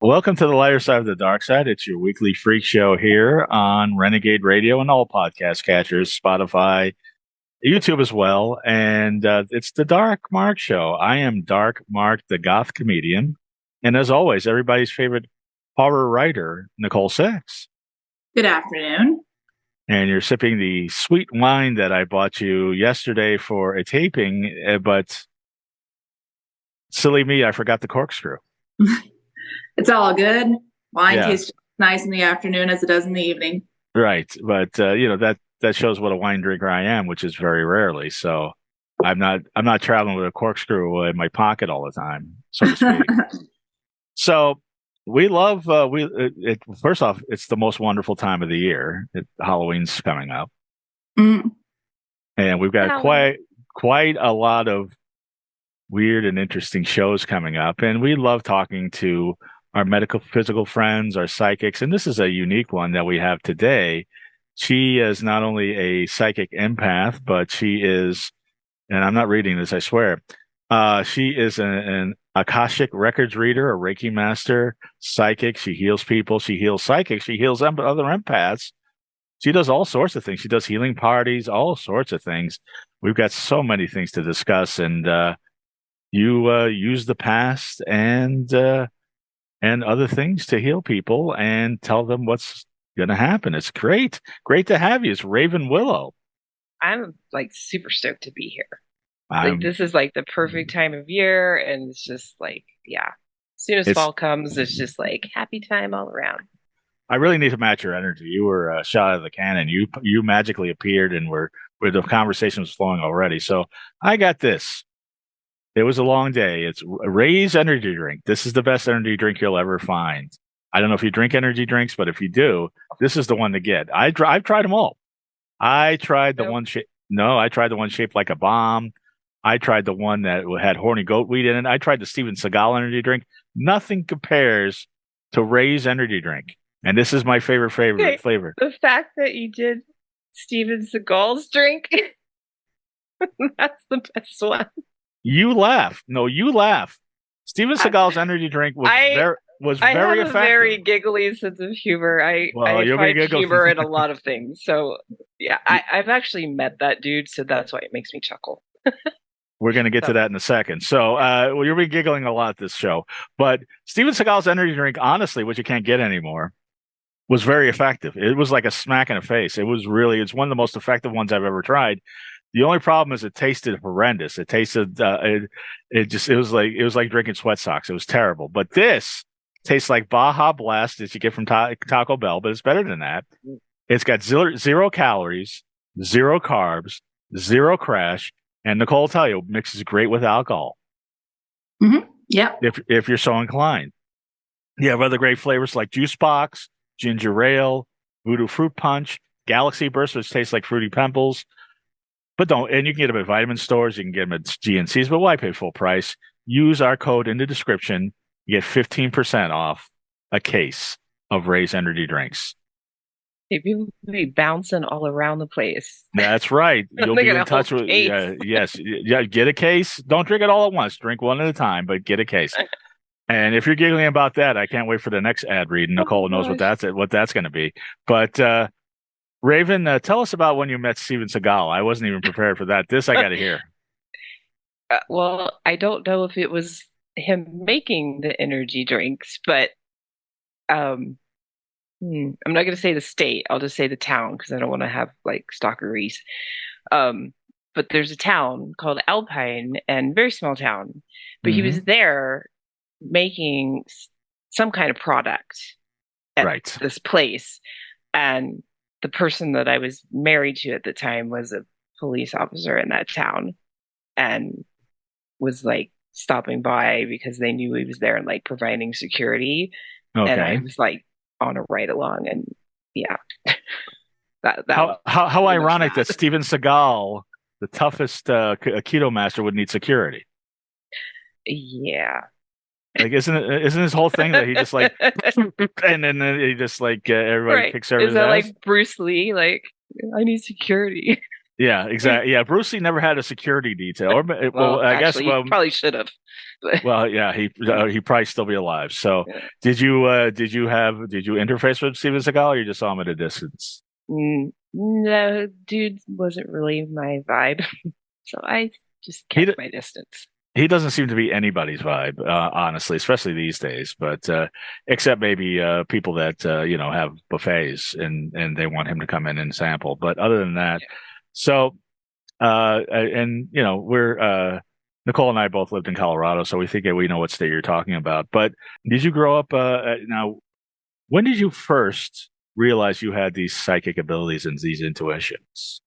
Welcome to the lighter side of the dark side. It's your weekly freak show here on Renegade Radio and all podcast catchers, Spotify, YouTube as well. And it's the Dark Mark Show. I am Dark Mark, the goth comedian. And as always, everybody's favorite horror writer, Nicole Six. Good afternoon. And you're sipping the sweet wine that I bought you yesterday for a taping, but silly me, I forgot the corkscrew. It's all good. Wine tastes nice in the afternoon as it does in the evening. Right. But that shows what a wine drinker I am, which is very rarely. So I'm not traveling with a corkscrew in my pocket all the time, so to speak. So we love first off, it's the most wonderful time of the year. Halloween's coming up. Mm. And we've got quite a lot of weird and interesting shows coming up, and we love talking to our medical physical friends, our psychics, and this is a unique one that we have today. She is not only a psychic empath, but she is, and I'm not reading this, I swear, she is an Akashic Records reader, a Reiki master, psychic. She heals people, she heals psychics, she heals other empaths. She does all sorts of things. She does healing parties, all sorts of things. We've got so many things to discuss, and you use the past and other things to heal people and tell them what's going to happen. It's great to have you. It's Raven Willow. I'm like super stoked to be here. Like this is like the perfect time of year, and it's just like, yeah. As soon as fall comes, it's just like happy time all around. I really need to match your energy. You were shot out of the cannon. You magically appeared, and where the conversation was flowing already. So I got this. It was a long day. It's Ray's energy drink. This is the best energy drink you'll ever find. I don't know if you drink energy drinks, but if you do, this is the one to get. I've tried them all. I tried the one I tried the one shaped like a bomb. I tried the one that had horny goat weed in it. I tried the Steven Seagal energy drink. Nothing compares to Ray's energy drink. And this is my favorite flavor. The fact that you did Steven Seagal's drink, that's the best one. You laugh. No, you laugh. Steven Seagal's energy drink was very effective. I have a very giggly sense of humor. I find humor in a lot of things. So, yeah, I've actually met that dude, so that's why it makes me chuckle. We're going to get to that in a second. So, you'll be giggling a lot this show. But Steven Seagal's energy drink, honestly, which you can't get anymore, was very effective. It was like a smack in the face. It's one of the most effective ones I've ever tried. The only problem is it tasted horrendous. It tasted, it was like drinking sweat socks. It was terrible. But this tastes like Baja Blast that you get from Taco Bell, but it's better than that. It's got zero calories, zero carbs, zero crash, and Nicole will tell you, it mixes great with alcohol. Mm-hmm. Yeah. If you're so inclined. You have other great flavors like Juice Box, Ginger Ale, Voodoo Fruit Punch, Galaxy Burst, which tastes like Fruity Pebbles. But and you can get them at vitamin stores, you can get them at GNCs, but why pay full price? Use our code in the description. You get 15% off a case of Ray's energy drinks. You'll be bouncing all around the place. That's right. You'll be in touch with, yes. Get a case. Don't drink it all at once. Drink one at a time, but get a case. And if you're giggling about that, I can't wait for the next ad read. Nicole knows what that's going to be. But, Raven, tell us about when you met Steven Seagal. I wasn't even prepared for that. This I got to hear. Well, I don't know if it was him making the energy drinks, but I'm not going to say the state. I'll just say the town because I don't want to have like stalkeries. But there's a town called Alpine, and very small town. But he was there making some kind of product at this place, and the person that I was married to at the time was a police officer in that town and was like stopping by because they knew he was there and like providing security. Okay. And I was like on a ride along, and yeah. How ironic that Steven Seagal, the toughest Aikido master, would need security. Yeah. Like, isn't his whole thing that he just like, and then he just like everybody picks everybody's Is that ass? like Bruce Lee? Like, I need security. Yeah, exactly. Yeah, Bruce Lee never had a security detail. Or, Well, I guess. actually, he probably should have. Well, yeah, he probably still be alive. So, Yeah. did you interface with Steven Seagal, or you just saw him at a distance? No, dude wasn't really my vibe, so I just He kept my distance. he doesn't seem to be anybody's vibe, honestly, especially these days. But except maybe people that have buffets and they want him to come in and sample. But other than that, Yeah. so and we're Nicole and I both lived in Colorado, so we think we know what state you're talking about. But did you grow up now? When did you first realize you had these psychic abilities and these intuitions?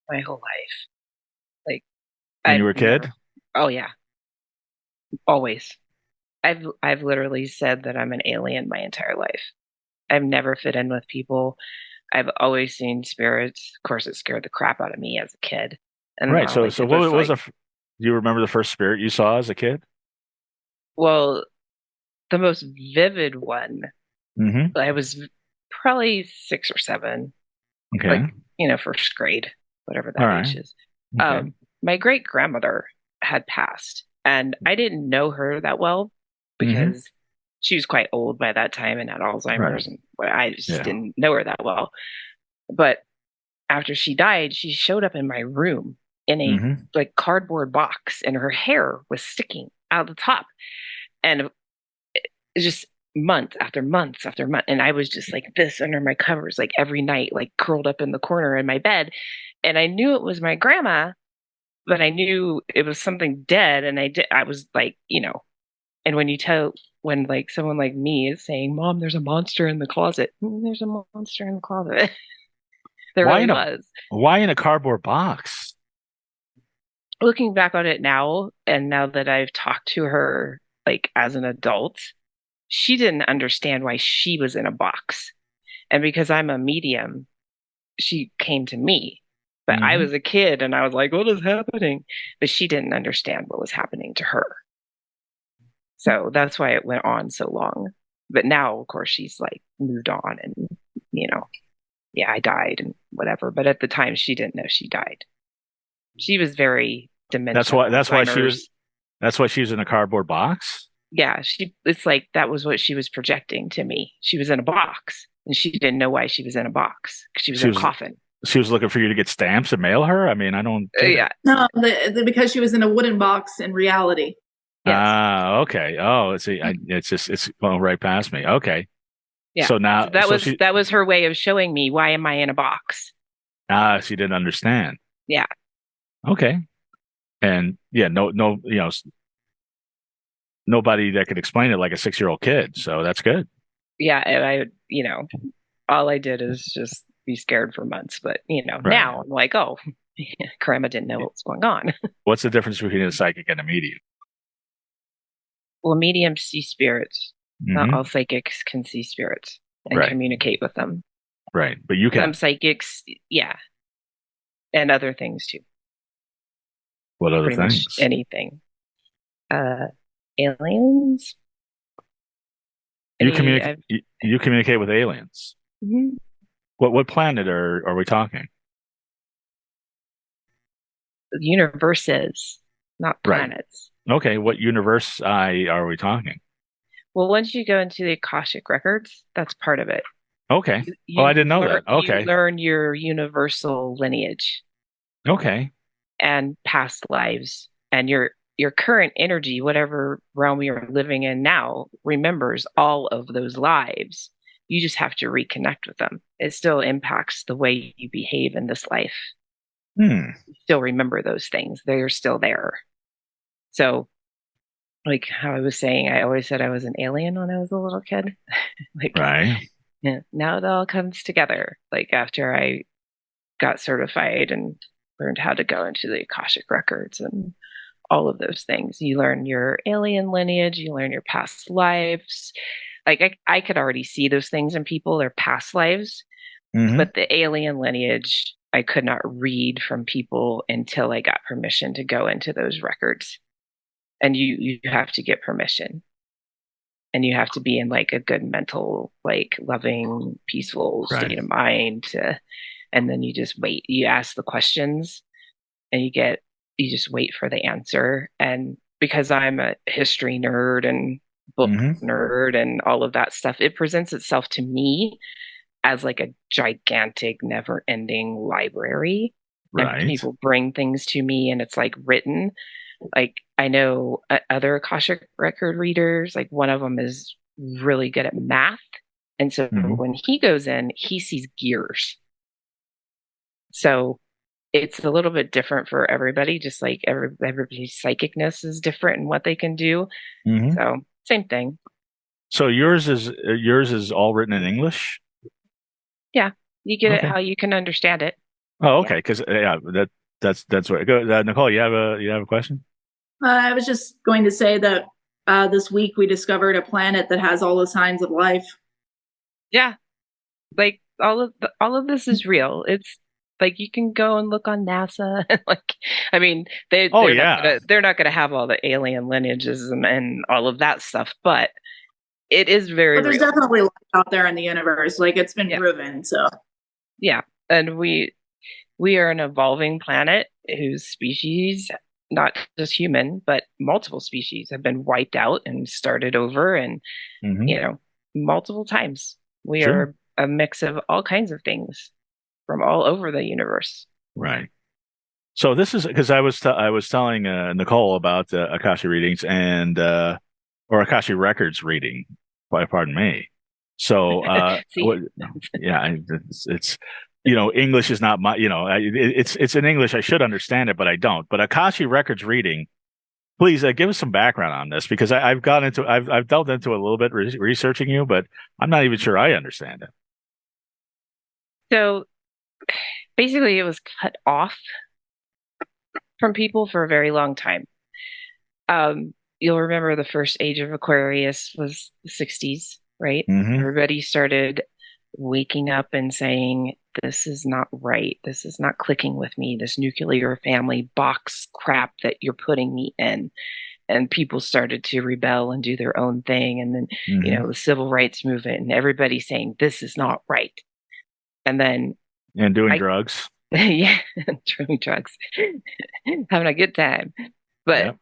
My whole life, like When you I've were a kid? oh yeah, always. I've literally said that I'm an alien my entire life. I've never fit in with people. I've always seen spirits. Of course, it scared the crap out of me as a kid. And Right. all I So did what was was like, do you remember the first spirit you saw as a kid? well, the most vivid one, Mm-hmm. I was probably 6 or 7, Okay. like, first grade, whatever All that right. age is. Okay. My great grandmother had passed, and I didn't know her that well Mm-hmm. because she was quite old by that time and had Right. Alzheimer's, and I just Yeah. didn't know her that well. But after she died, she showed up in my room in a Mm-hmm. like cardboard box, and her hair was sticking out the top, and it's just month after month after month, and I was just like this under my covers, like every night, like curled up in the corner in my bed, and I knew it was my grandma, but I knew it was something dead, and I was like, and when like someone like me is saying, "Mom, there's a monster in the closet," there's a monster in the closet. There Why really in a was. why in a cardboard box? Looking back on it now, and now that I've talked to her like as an adult, she didn't understand why she was in a box. And because I'm a medium, she came to me. But I Mm-hmm. was a kid and I was like, what is happening? But she didn't understand what was happening to her. So that's why it went on so long. But now, of course, she's like moved on and, you know, yeah, I died and whatever. But at the time, she didn't know she died. She was very That's dementia, why that's why she was Alzheimer's. that's why she was in a cardboard box. Yeah, it's like that was what she was projecting to me. She was in a box and she didn't know why she was in a box because she was She in a was coffin. she was looking for you to get stamps and mail her. I mean, I don't get it. Yeah. No, because she was in a wooden box in reality. Yes. Ah, okay. Oh, see, it's going right past me. Okay. Yeah. So now, So that so was she that was her way of showing me why am I in a box? she didn't understand. Yeah. Okay. And yeah, no, nobody that could explain it like a 6-year-old kid. So that's good. Yeah. And all I did is just be scared for months. But Right. now I'm like, oh, grandma didn't know what was going on. What's the difference between a psychic and a medium? Well, mediums see spirits. Not Hmm. all psychics can see spirits and Right. communicate with them. Right. But you Some can. psychics, yeah, and other things too. What other Pretty much things? anything. Uh, aliens. You Any, communicate. You communicate with aliens. mhm. What planet are we talking? Universes, not Right. planets. Okay. What universe are we talking? Well, once you go into the Akashic records, that's part of it. Okay. You Oh, I you, didn't know that. you Okay. learn your universal lineage Okay. and past lives, and your current energy, whatever realm you're living in now, remembers all of those lives. You just have to reconnect with them. It still impacts the way you behave in this life. Hmm. You still remember those things. They're still there. So, like how I was saying, I always said I was an alien when I was a little kid. Like, Right. yeah, now it all comes together. Like after I got certified and learned how to go into the Akashic records and all of those things. You learn your alien lineage, you learn your past lives. Like I could already see those things in people, their past lives, Hmm. but the alien lineage I could not read from people until I got permission to go into those records. And you have to get permission. And you have to be in like a good mental, like loving, peaceful Right. state of mind to and then you just wait. You ask the questions, and you just wait for the answer. And because I'm a history nerd and book nerd and all of that stuff, it presents itself to me as like a gigantic, never-ending library. Right. And people bring things to me, and it's like written. Like I know other Akashic record readers, like one of them is really good at math. And so when he goes in, he sees gears. So it's a little bit different for everybody, just like everybody's psychicness is different in what they can do. So same thing. So yours is all written in English? Yeah. You get it how you can understand it. Oh, okay. Because that's what. Go, Nicole, you have a question? I was just going to say that this week we discovered a planet that has all the signs of life. Yeah, like all of this is real. It's like you can go and look on NASA. Like, I mean, they're not gonna have all the alien lineages and all of that stuff, but it is very. But there's real. Definitely life out there in the universe. Like it's been proven. So yeah, and we are an evolving planet whose species, not just human, but multiple species, have been wiped out and started over, and multiple times. We are a mix of all kinds of things from all over the universe. Right. So this is because I was telling Nicole about Akashi readings or Akashi records reading. Pardon me. So it's English is not my it's in English. I should understand it, but I don't. But Akashi records reading. Please give us some background on this because I've delved into a little bit researching you, but I'm not even sure I understand it. So basically, it was cut off from people for a very long time. You'll remember the first Age of Aquarius was the 60s, right? Everybody started waking up and saying, this is not right. This is not clicking with me. This nuclear family box crap that you're putting me in. And people started to rebel and do their own thing. And then, the civil rights movement and everybody saying, this is not right. And then. And doing drugs. Yeah, doing drugs. Having a good time. But,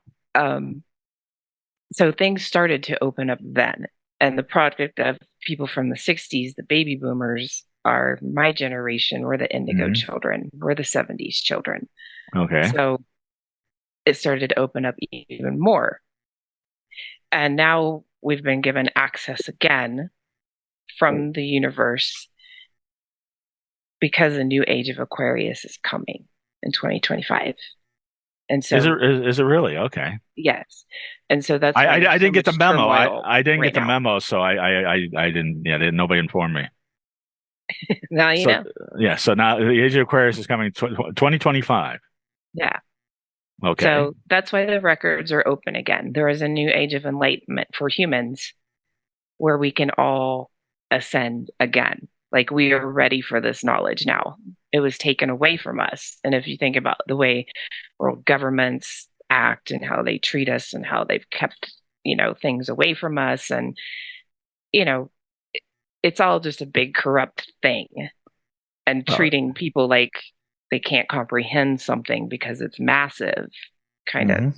so things started to open up then. And the product of people from the 60s, the baby boomers, are my generation. We're the indigo children. We're the 70s children. Okay. So it started to open up even more. And now we've been given access again from the universe because a new Age of Aquarius is coming in 2025. And so is it really? Okay. Yes. And so that's I didn't get the memo. I didn't get the memo, so I didn't nobody informed me. Now you know. Yeah, so now the Age of Aquarius is coming 2025. Yeah. Okay. So that's why the records are open again. There is a new age of enlightenment for humans where we can all ascend again. Like we are ready for this knowledge now. It was taken away from us. And if you think about the way world governments act and how they treat us and how they've kept, things away from us, and, it's all just a big corrupt thing, and treating people like they can't comprehend something because it's massive, kind of,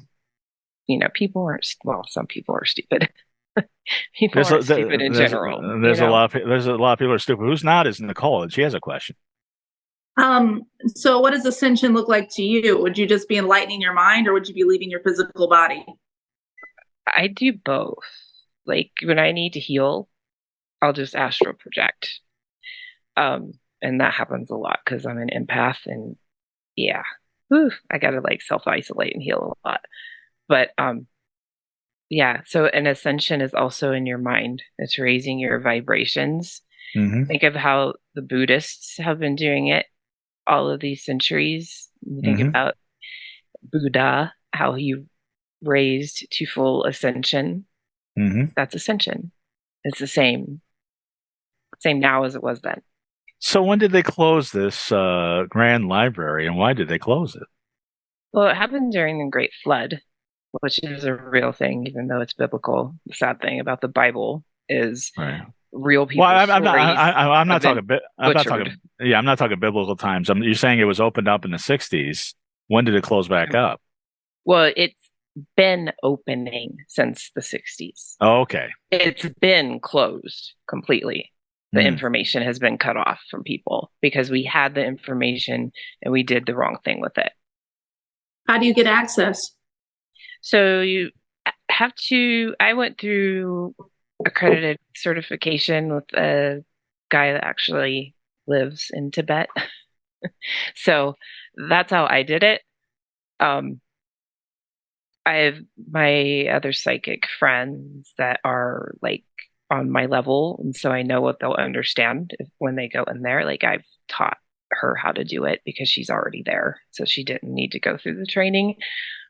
people aren't, some people are stupid. People aren't stupid in general. There's a lot of people who are stupid. Who's not is Nicole, and she has a question. So what does ascension look like to you? Would you just be enlightening your mind, or would you be leaving your physical body? I do both. Like when I need to heal, I'll just astral project. And that happens a lot because I'm an empath, and I gotta like self-isolate and heal a lot. But so an ascension is also in your mind. It's raising your vibrations. Think of how the Buddhists have been doing it all of these centuries. You think about Buddha, how he raised to full ascension. That's ascension. It's the same now as it was then. So when did they close this grand library, and why did they close it? Well, it happened during the Great Flood, which is a real thing, even though it's biblical. The sad thing about the Bible is real people. Well, I'm not talking. I'm not talking biblical times. You're saying it was opened up in the '60s. When did it close back up? Well, it's been opening since the '60s. Oh, okay. It's been closed completely. The information has been cut off from people because we had the information and we did the wrong thing with it. How do you get access? So you have to. I went through accredited certification with a guy that actually lives in Tibet. So that's how I did it. I have my other psychic friends that are like on my level, and so I know what they'll understand when they go in there. Like I've taught her how to do it because she's already there, so she didn't need to go through the training.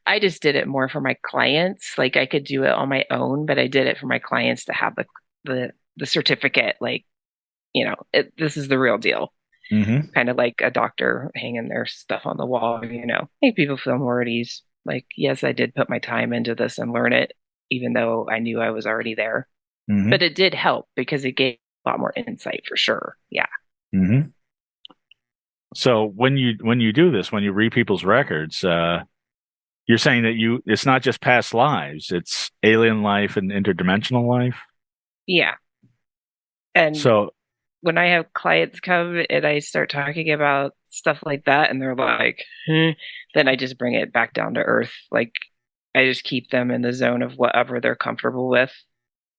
I just did it more for my clients. Like I could do it on my own, but I did it for my clients to have the certificate. Like, this is the real deal. Mm-hmm. Kind of like a doctor hanging their stuff on the wall. Make people feel more at ease. Like, yes, I did put my time into this and learn it, even though I knew I was already there. Mm-hmm. But it did help because it gave a lot more insight for sure. Yeah. Mm-hmm. So when you do this, when you read people's records, you're saying that it's not just past lives, it's alien life and interdimensional life? Yeah. And so when I have clients come and I start talking about stuff like that and they're like, then I just bring it back down to earth. Like I just keep them in the zone of whatever they're comfortable with.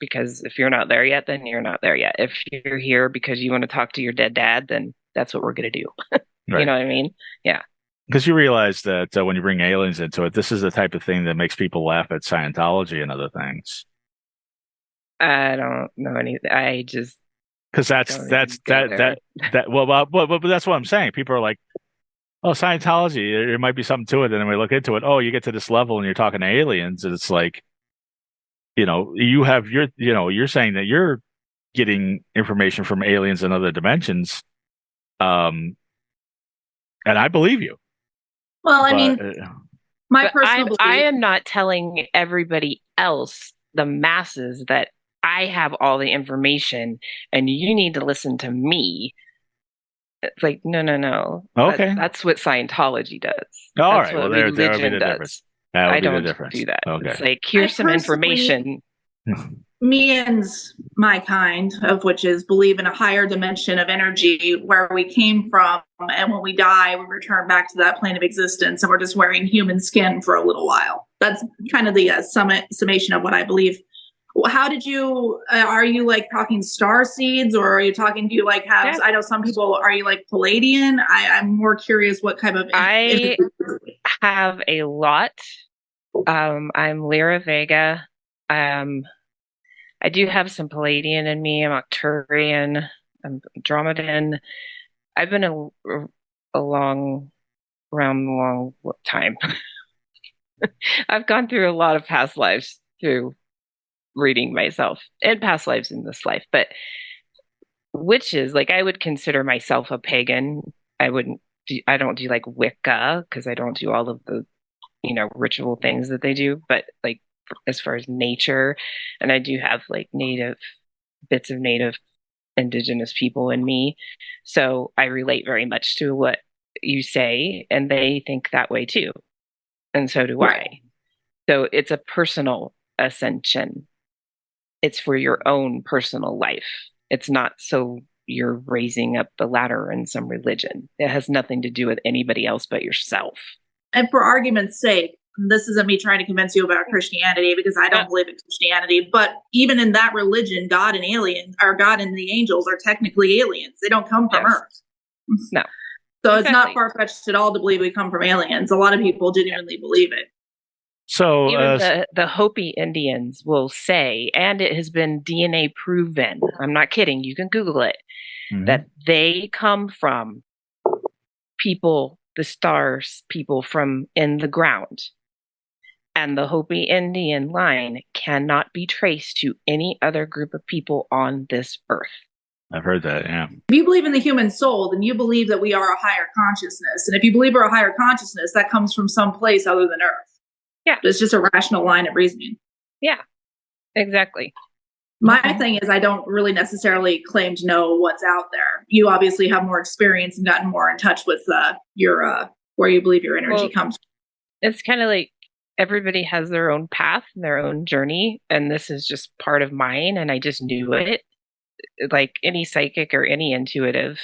Because if you're not there yet, then you're not there yet. If you're here because you want to talk to your dead dad, then that's what we're going to do. Right. You know what I mean? Yeah. Because you realize that when you bring aliens into it, this is the type of thing that makes people laugh at Scientology and other things. I don't know anything. I just because that's what I'm saying. People are like, oh, Scientology, there might be something to it, and then we look into it. Oh, you get to this level and you're talking to aliens, and it's like, you're saying that you're getting information from aliens in other dimensions, and I believe you. Well, I mean, my personal belief. I am not telling everybody else, the masses, that I have all the information and you need to listen to me. It's like, no. Okay. That's what Scientology does. All that's right. what well, there would be religion the does. difference. I don't do that. Okay. It's like, here's some information. Me and my kind, of which is believe in a higher dimension of energy where we came from, and when we die, we return back to that plane of existence, and we're just wearing human skin for a little while. That's kind of the summation of what I believe. How did you? Are you like talking star seeds, or are you talking? Do you like have? Yeah. I know some people. Are you like Palladian? I'm more curious what type of. I have a lot. I'm Lyra Vega. I do have some Palladian in me. I'm Arcturian. I'm Andromedan. I've been a long time. I've gone through a lot of past lives through reading myself and past lives in this life. But witches, like I would consider myself a pagan. I don't do like Wicca because I don't do all of the, ritual things that they do. But like, as far as nature, and I do have like bits of native indigenous people in me, so I relate very much to what you say, and they think that way too, and so do I. So it's a personal ascension. It's for your own personal life. It's not so you're raising up the ladder in some religion. It has nothing to do with anybody else but yourself. And for argument's sake, this isn't me trying to convince you about Christianity, because I don't believe in Christianity, but even in that religion, God and the angels are technically aliens. They don't come from Earth. No. So It's not far-fetched at all to believe we come from aliens. A lot of people genuinely believe it. So even the Hopi Indians will say, and it has been DNA proven, I'm not kidding, you can Google it, that they come from people, the stars people from in the ground. And the Hopi Indian line cannot be traced to any other group of people on this earth. I've heard that, yeah. If you believe in the human soul, then you believe that we are a higher consciousness. And if you believe we're a higher consciousness, that comes from some place other than Earth. Yeah. It's just a rational line of reasoning. Yeah, exactly. My thing is, I don't really necessarily claim to know what's out there. You obviously have more experience and gotten more in touch with your where you believe your energy comes from. It's kind of like everybody has their own path and their own journey, and this is just part of mine, and I just knew it. Like any psychic or any intuitive,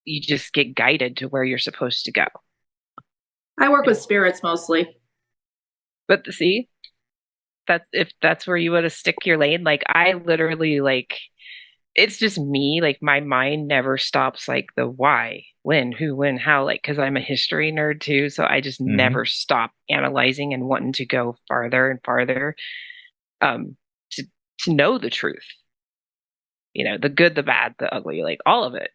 you just get guided to where you're supposed to go. I work with spirits mostly. But see, if that's where you want to stick your lane, like I literally like it's just me, like my mind never stops like the why, when, who, when, how, like because I'm a history nerd too, so I just never stop analyzing and wanting to go farther and farther to know the truth. You know, the good, the bad, the ugly, like all of it.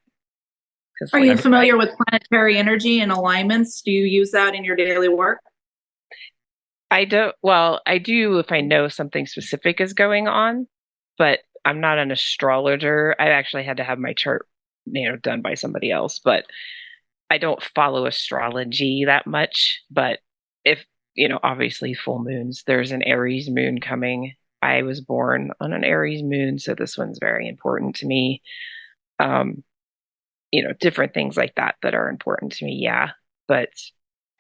Are you familiar with planetary energy and alignments? Do you use that in your daily work? I don't. Well, I do if I know something specific is going on, but I'm not an astrologer. I actually had to have my chart, done by somebody else, but I don't follow astrology that much. But if, obviously full moons, there's an Aries moon coming. I was born on an Aries moon, so this one's very important to me. Different things like that are important to me. Yeah, but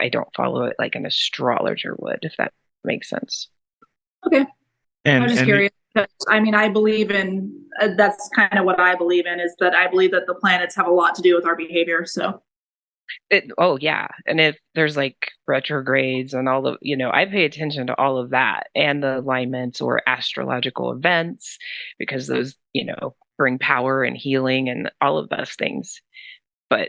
I don't follow it like an astrologer would, if that makes sense. Okay. I'm just curious. I mean, I believe in, that's kind of what I believe in, is that I believe that the planets have a lot to do with our behavior. So. Yeah. And if there's like retrogrades and all of, I pay attention to all of that and the alignments or astrological events, because those, bring power and healing and all of those things. But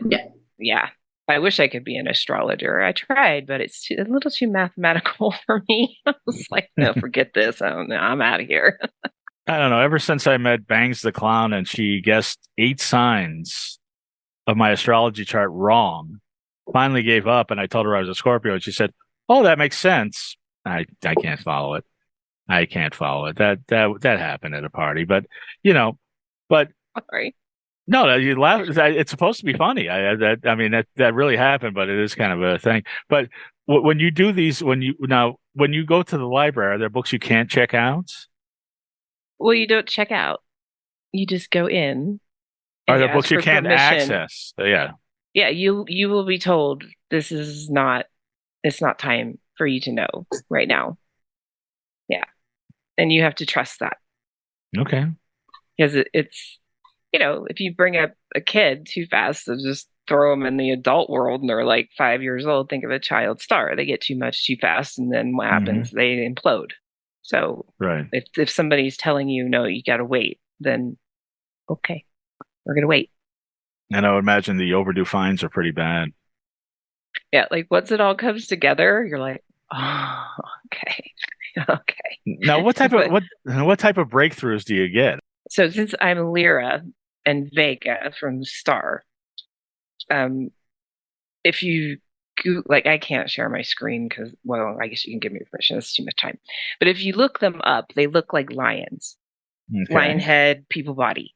yeah. I wish I could be an astrologer. I tried, but it's a little too mathematical for me. I was like, no, forget this. I'm out of here. I don't know. Ever since I met Bangs the Clown and she guessed 8 signs of my astrology chart wrong, finally gave up, and I told her I was a Scorpio, and she said, "Oh, that makes sense." I can't follow it. I can't follow it. That happened at a party, but Sorry. No, you laugh. It's supposed to be funny. I mean, that really happened, but it is kind of a thing. But when you do these, when you go to the library, are there books you can't check out? Well, you don't check out. You just go in. Are there books you can't access? Yeah. Yeah, you will be told this is not. It's not time for you to know right now. Yeah, and you have to trust that. Okay. Because it's. If you bring up a kid too fast to just throw them in the adult world and they're like 5 years old, think of a child star. They get too much too fast, and then what happens? They implode. So right. If somebody's telling you, no, you got to wait, then okay, we're going to wait. And I would imagine the overdue fines are pretty bad. Yeah, like once it all comes together, you're like, oh, okay. Okay. Now, what type of breakthroughs do you get? So since I'm Lyra and Vega from Star, if you I can't share my screen because, well, I guess you can give me permission. That's too much time. But if you look them up, they look like lions, lion head, people body.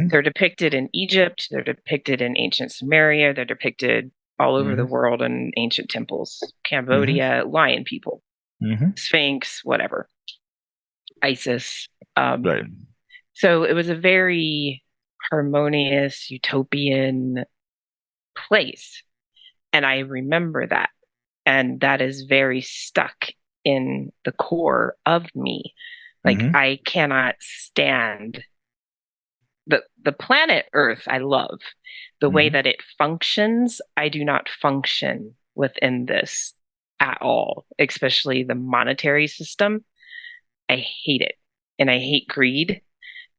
They're depicted in Egypt. They're depicted in ancient Sumeria. They're depicted all over the world in ancient temples, Cambodia, lion people, Sphinx, whatever, Isis. Right. So it was a very harmonious, utopian place. And I remember that. And that is very stuck in the core of me. Like I cannot stand the planet Earth. I love the way that it functions. I do not function within this at all, especially the monetary system. I hate it. And I hate greed.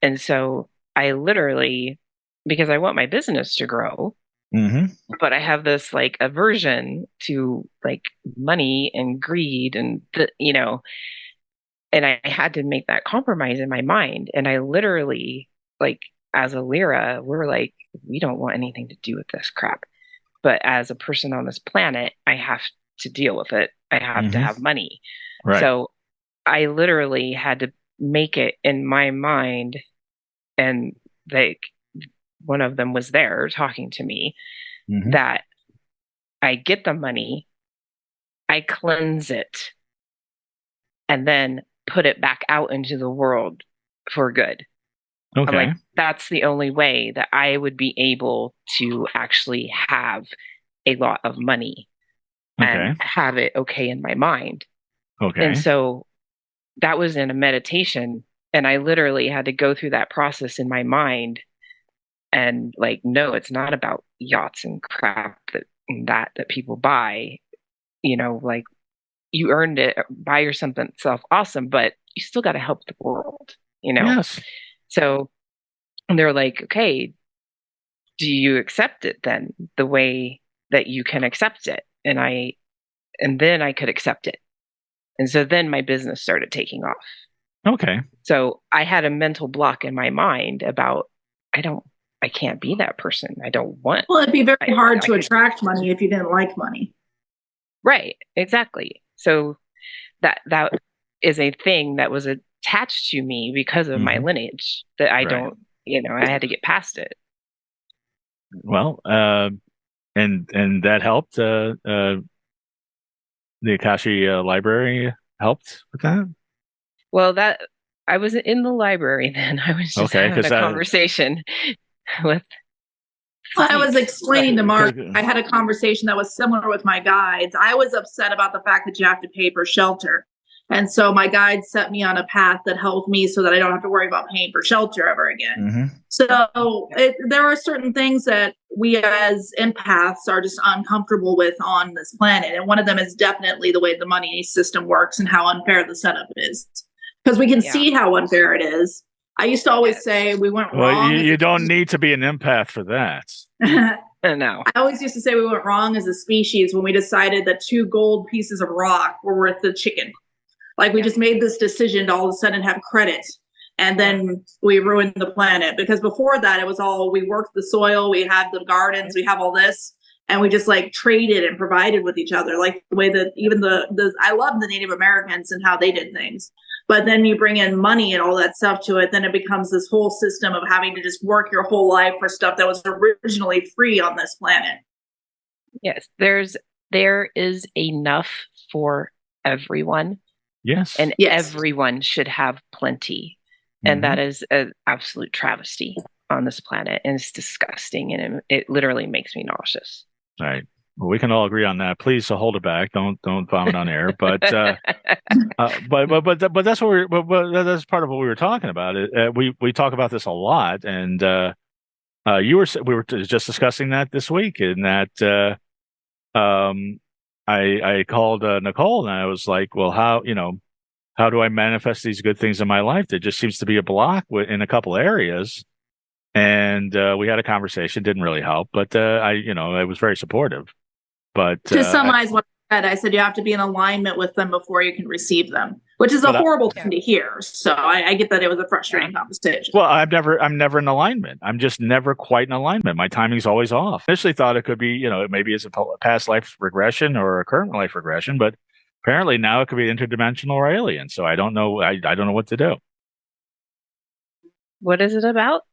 And so I literally, because I want my business to grow, but I have this like aversion to like money and greed and and I had to make that compromise in my mind. And I literally, like, as a Lyra, we're like, we don't want anything to do with this crap. But as a person on this planet, I have to deal with it. I have to have money. Right. So I literally had to make it in my mind, and one of them was there talking to me, that I get the money, I cleanse it, and then put it back out into the world for good. Okay. I'm like, that's the only way that I would be able to actually have a lot of money and have it okay in my mind. Okay. And so that was in a meditation, and I literally had to go through that process in my mind and like, no, it's not about yachts and crap that people buy. Like, you earned it, buy yourself awesome, but you still got to help the world, Yes. So they're like, okay, do you accept it then the way that you can accept it? And then I could accept it. And so then my business started taking off. Okay. So I had a mental block in my mind about, I can't be that person. I don't want. Well, it'd be very hard to attract money if you didn't like money. Right. Exactly. So that is a thing that was attached to me because of my lineage that I don't, I had to get past it. Well, and that helped. The Akashi library helped with that. Well, I wasn't in the library then. I was just having a conversation with. Well, I was explaining to Mark, I had a conversation that was similar with my guides. I was upset about the fact that you have to pay for shelter. And so my guide set me on a path that helped me so that I don't have to worry about paying for shelter ever again. So there are certain things that we as empaths are just uncomfortable with on this planet. And one of them is definitely the way the money system works and how unfair the setup is. Because we can see how unfair it is. I used to always say we went wrong. You don't need to be an empath for that. No. I always used to say we went wrong as a species when we decided that 2 gold pieces of rock were worth the chicken. Like we just made this decision to all of a sudden have credit. And then we ruined the planet. Because before that, it was all, we worked the soil, we had the gardens, we have all this. And we just like traded and provided with each other. Like the way that even I love the Native Americans and how they did things. But then you bring in money and all that stuff to it, then it becomes this whole system of having to just work your whole life for stuff that was originally free on this planet. Yes, there is enough for everyone. Yes. And everyone should have plenty. And that is an absolute travesty on this planet. And it's disgusting. And it literally makes me nauseous. Right. Well, we can all agree on that. Please hold it back. Don't vomit on air. But but that's what that's part of what we were talking about. We talk about this a lot, and we were just discussing that this week. In that I called Nicole, and I was like, well, how do I manifest these good things in my life? There just seems to be a block in a couple areas. And we had a conversation. Didn't really help, but I was very supportive. But to summarize what I said, you have to be in alignment with them before you can receive them, which is a horrible thing to hear. So I get that it was a frustrating conversation. Well, I'm never in alignment. I'm just never quite in alignment. My timing's always off. Initially thought it could be, maybe it's a past life regression or a current life regression, but apparently now it could be interdimensional or alien. So I don't know. I don't know what to do. What is it about?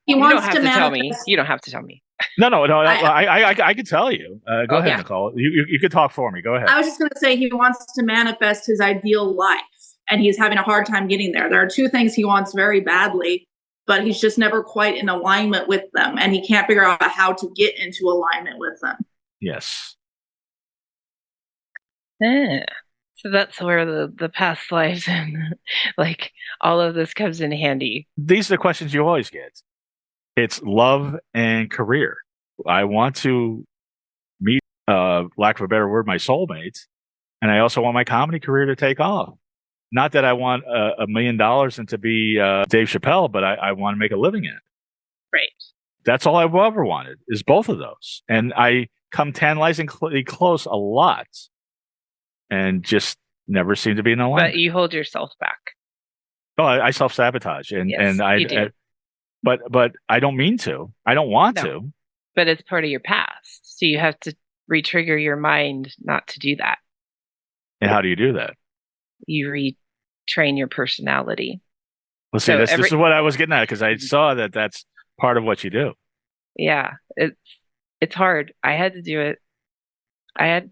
He wants to tell me. You don't have to tell me. No. I can tell you. Go ahead, Nicole. You could talk for me. Go ahead. I was just going to say he wants to manifest his ideal life, and he's having a hard time getting there. There are 2 things he wants very badly, but he's just never quite in alignment with them, and he can't figure out how to get into alignment with them. Yes. Yeah. So that's where the past lives and like all of this comes in handy. These are the questions you always get. It's love and career. I want to meet, lack of a better word, my soulmate. And I also want my comedy career to take off. Not that I want $1 million and to be Dave Chappelle, but I want to make a living in it. Right. That's all I've ever wanted is both of those. And I come tantalizingly close a lot and just never seem to be in alignment. But you hold yourself back. Oh, I self-sabotage. You do. But I don't mean to. I don't want to. But it's part of your past. So you have to re-trigger your mind not to do that. And how do you do that? You retrain your personality. Well, see, this is what I was getting at, because I saw that that's part of what you do. Yeah, it's hard. I had to do it I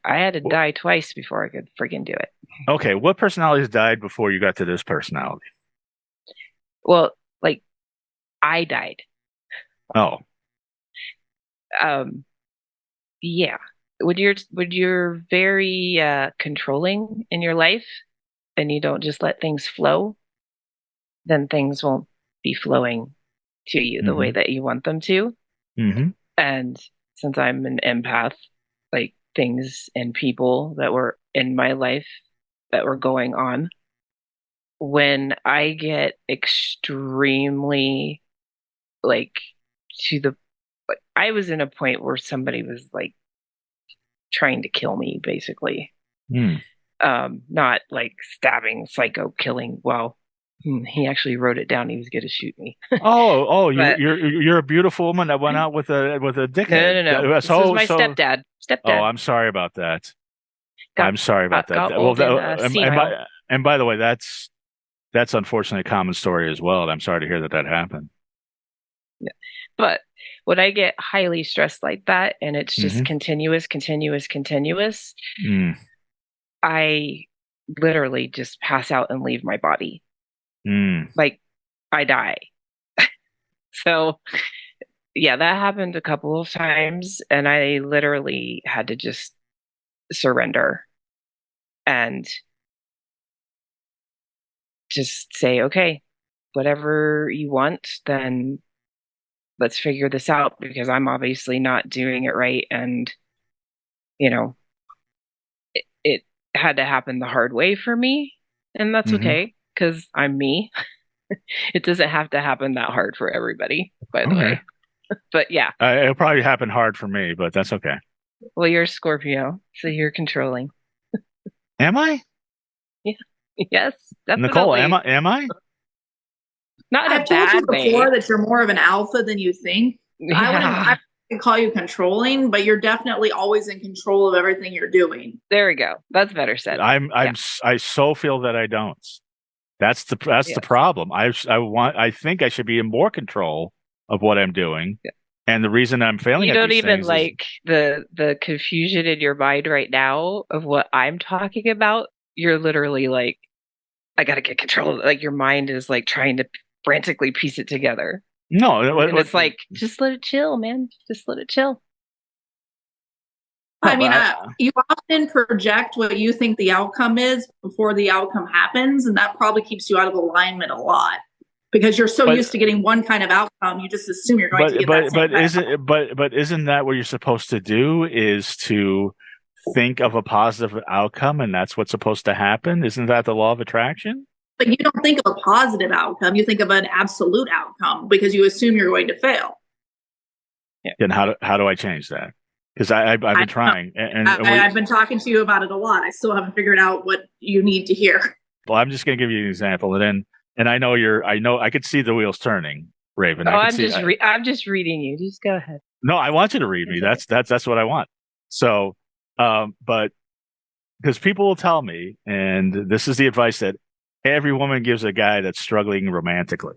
had to die twice before I could freaking do it. Okay, what personalities died before you got to this personality? Well, like I died. Oh, Yeah. When you're very controlling in your life and you don't just let things flow, then things won't be flowing to you the way that you want them to. Mm-hmm. And since I'm an empath, like things and people that were in my life that were going on, when I get extremely like to the, I was in a point where somebody was like trying to kill me, basically. Mm. Not like stabbing, psycho killing. Well, he actually wrote it down. He was going to shoot me. But, you're a beautiful woman that went out with a dickhead. No. This was my stepdad. Oh, I'm sorry about that. I'm sorry about that. Got old and by the way, that's unfortunately a common story as well. And I'm sorry to hear that happened. Yeah. But when I get highly stressed like that, and it's just continuous, I literally just pass out and leave my body. Like I die. So yeah, that happened a couple of times, and I literally had to just surrender and just say, okay, whatever you want, then let's figure this out, because I'm obviously not doing it right. And, it had to happen the hard way for me. And that's okay, because I'm me. It doesn't have to happen that hard for everybody, by the way. But yeah. It'll probably happen hard for me, but that's okay. Well, you're a Scorpio, so you're controlling. Am I? Yeah. Yes, definitely. Nicole, am I? Not in a bad way. I've told you before that you're more of an alpha than you think. Yeah. I wouldn't call you controlling, but you're definitely always in control of everything you're doing. There we go. That's better said. I so feel that I don't. That's the problem. I think I should be in more control of what I'm doing. Yeah. And the reason I'm failing, you don't even like the confusion in your mind right now of what I'm talking about. You're literally like, I got to get control of it. Like your mind is like trying to frantically piece it together. No, it's like, just let it chill, man. Just let it chill. I mean, you often project what you think the outcome is before the outcome happens, and that probably keeps you out of alignment a lot. Because you're so used to getting one kind of outcome, you just assume you're going to get that same but isn't that what you're supposed to do? Is to think of a positive outcome, and that's what's supposed to happen? Isn't that the law of attraction? But you don't think of a positive outcome; you think of an absolute outcome because you assume you're going to fail. Yeah. Then how do I change that? Because I've been trying, and I've been talking to you about it a lot. I still haven't figured out what you need to hear. Well, I'm just going to give you an example, and then. And I know I could see the wheels turning, Raven. Oh, I'm just reading you. Just go ahead. No, I want you to read me. That's what I want. So, but because people will tell me, and this is the advice that every woman gives a guy that's struggling romantically.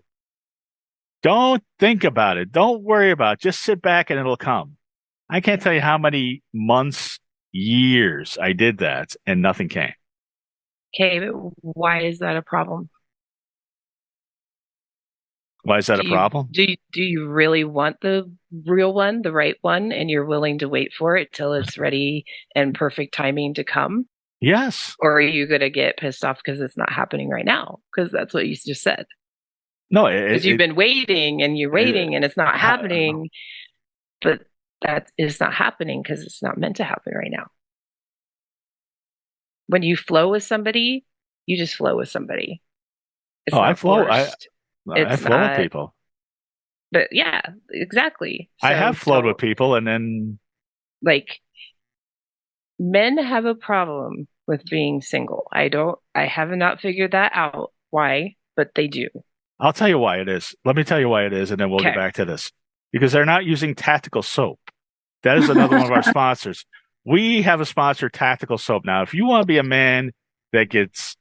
Don't think about it. Don't worry about it. Just sit back and it'll come. I can't tell you how many months, years I did that and nothing came. Okay, but why is that a problem? Why is that a problem? Do you really want the real one, the right one, and you're willing to wait for it till it's ready and perfect timing to come? Yes. Or are you going to get pissed off because it's not happening right now? Because that's what you just said. No, because you've been waiting and you're waiting and it's not happening. But that is not happening because it's not meant to happen right now. When you flow with somebody, you just flow with somebody. It's I flow. I flow with people. But yeah, exactly. So, I have flowed with people, and then like men have a problem with being single. I have not figured that out why, but they do. I'll tell you why it is. Let me tell you why it is, and then we'll get back to this. Because they're not using Tactical Soap. That is another one of our sponsors. We have a sponsor, Tactical Soap. Now, if you want to be a man that gets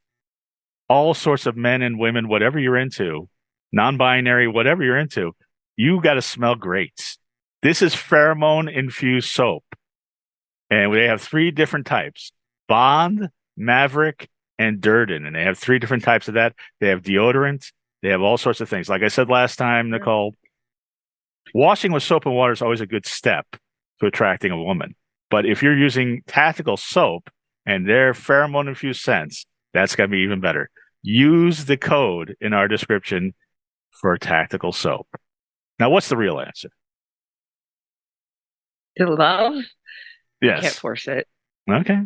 all sorts of men and women, whatever you're into, non-binary, whatever you're into, you got to smell great. This is pheromone-infused soap. And they have 3 different types: Bond, Maverick, and Durden. And they have 3 different types of that. They have deodorant. They have all sorts of things. Like I said last time, Nicole, washing with soap and water is always a good step to attracting a woman. But if you're using tactical soap and their pheromone-infused scents, that's going to be even better. Use the code in our description for tactical soap. Now, what's the real answer? To love? Yes. You can't force it. Okay.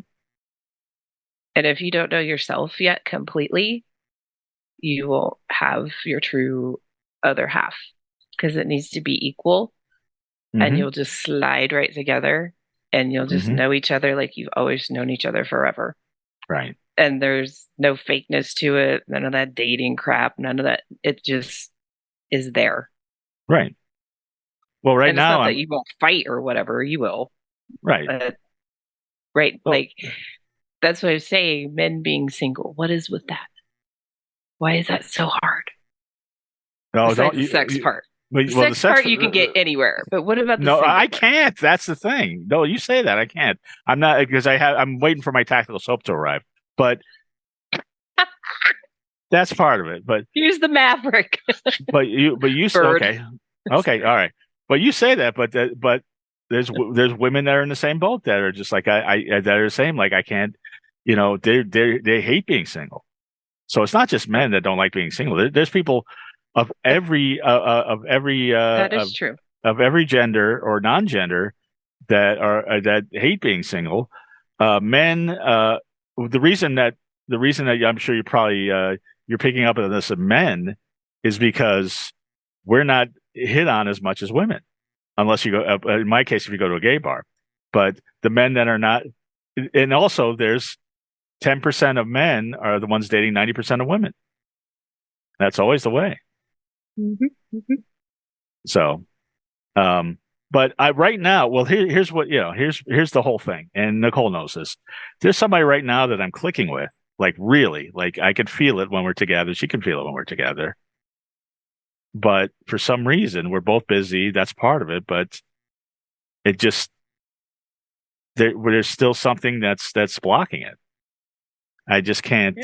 And if you don't know yourself yet completely, you will have your true other half, because it needs to be equal. And you'll just slide right together, and you'll just know each other like you've always known each other forever. Right. And there's no fakeness to it, none of that dating crap, none of that. It just is there. Right. Well, right and now, it's not that you won't fight or whatever, you will. Right. Right. Oh. Like, that's what I was saying, men being single. What is with that? Why is that so hard? No, besides the sex part. But, the sex part you can get anywhere, but what about the no? I part? can't. That's the thing. No, you say that I can't. I'm not, because I'm waiting for my tactical soap to arrive. But that's part of it. But use the Maverick. but you say okay, all right. But you say that, but there's women that are in the same boat that are just like I that are the same. Like I can't, they hate being single. So it's not just men that don't like being single. There's people of every that is true, of every gender or non-gender that hate being single. Men. The reason that I'm sure you're picking up on this of men is because we're not hit on as much as women, unless you go. In my case, if you go to a gay bar, but the men that are not, and also there's 10% of men are the ones dating 90% of women. That's always the way. So, but right now, well, here's what, here's the whole thing. And Nicole knows this. There's somebody right now that I'm clicking with, like really, like I can feel it when we're together. She can feel it when we're together. But for some reason, we're both busy. That's part of it. But it just, there's still something that's blocking it. I just can't.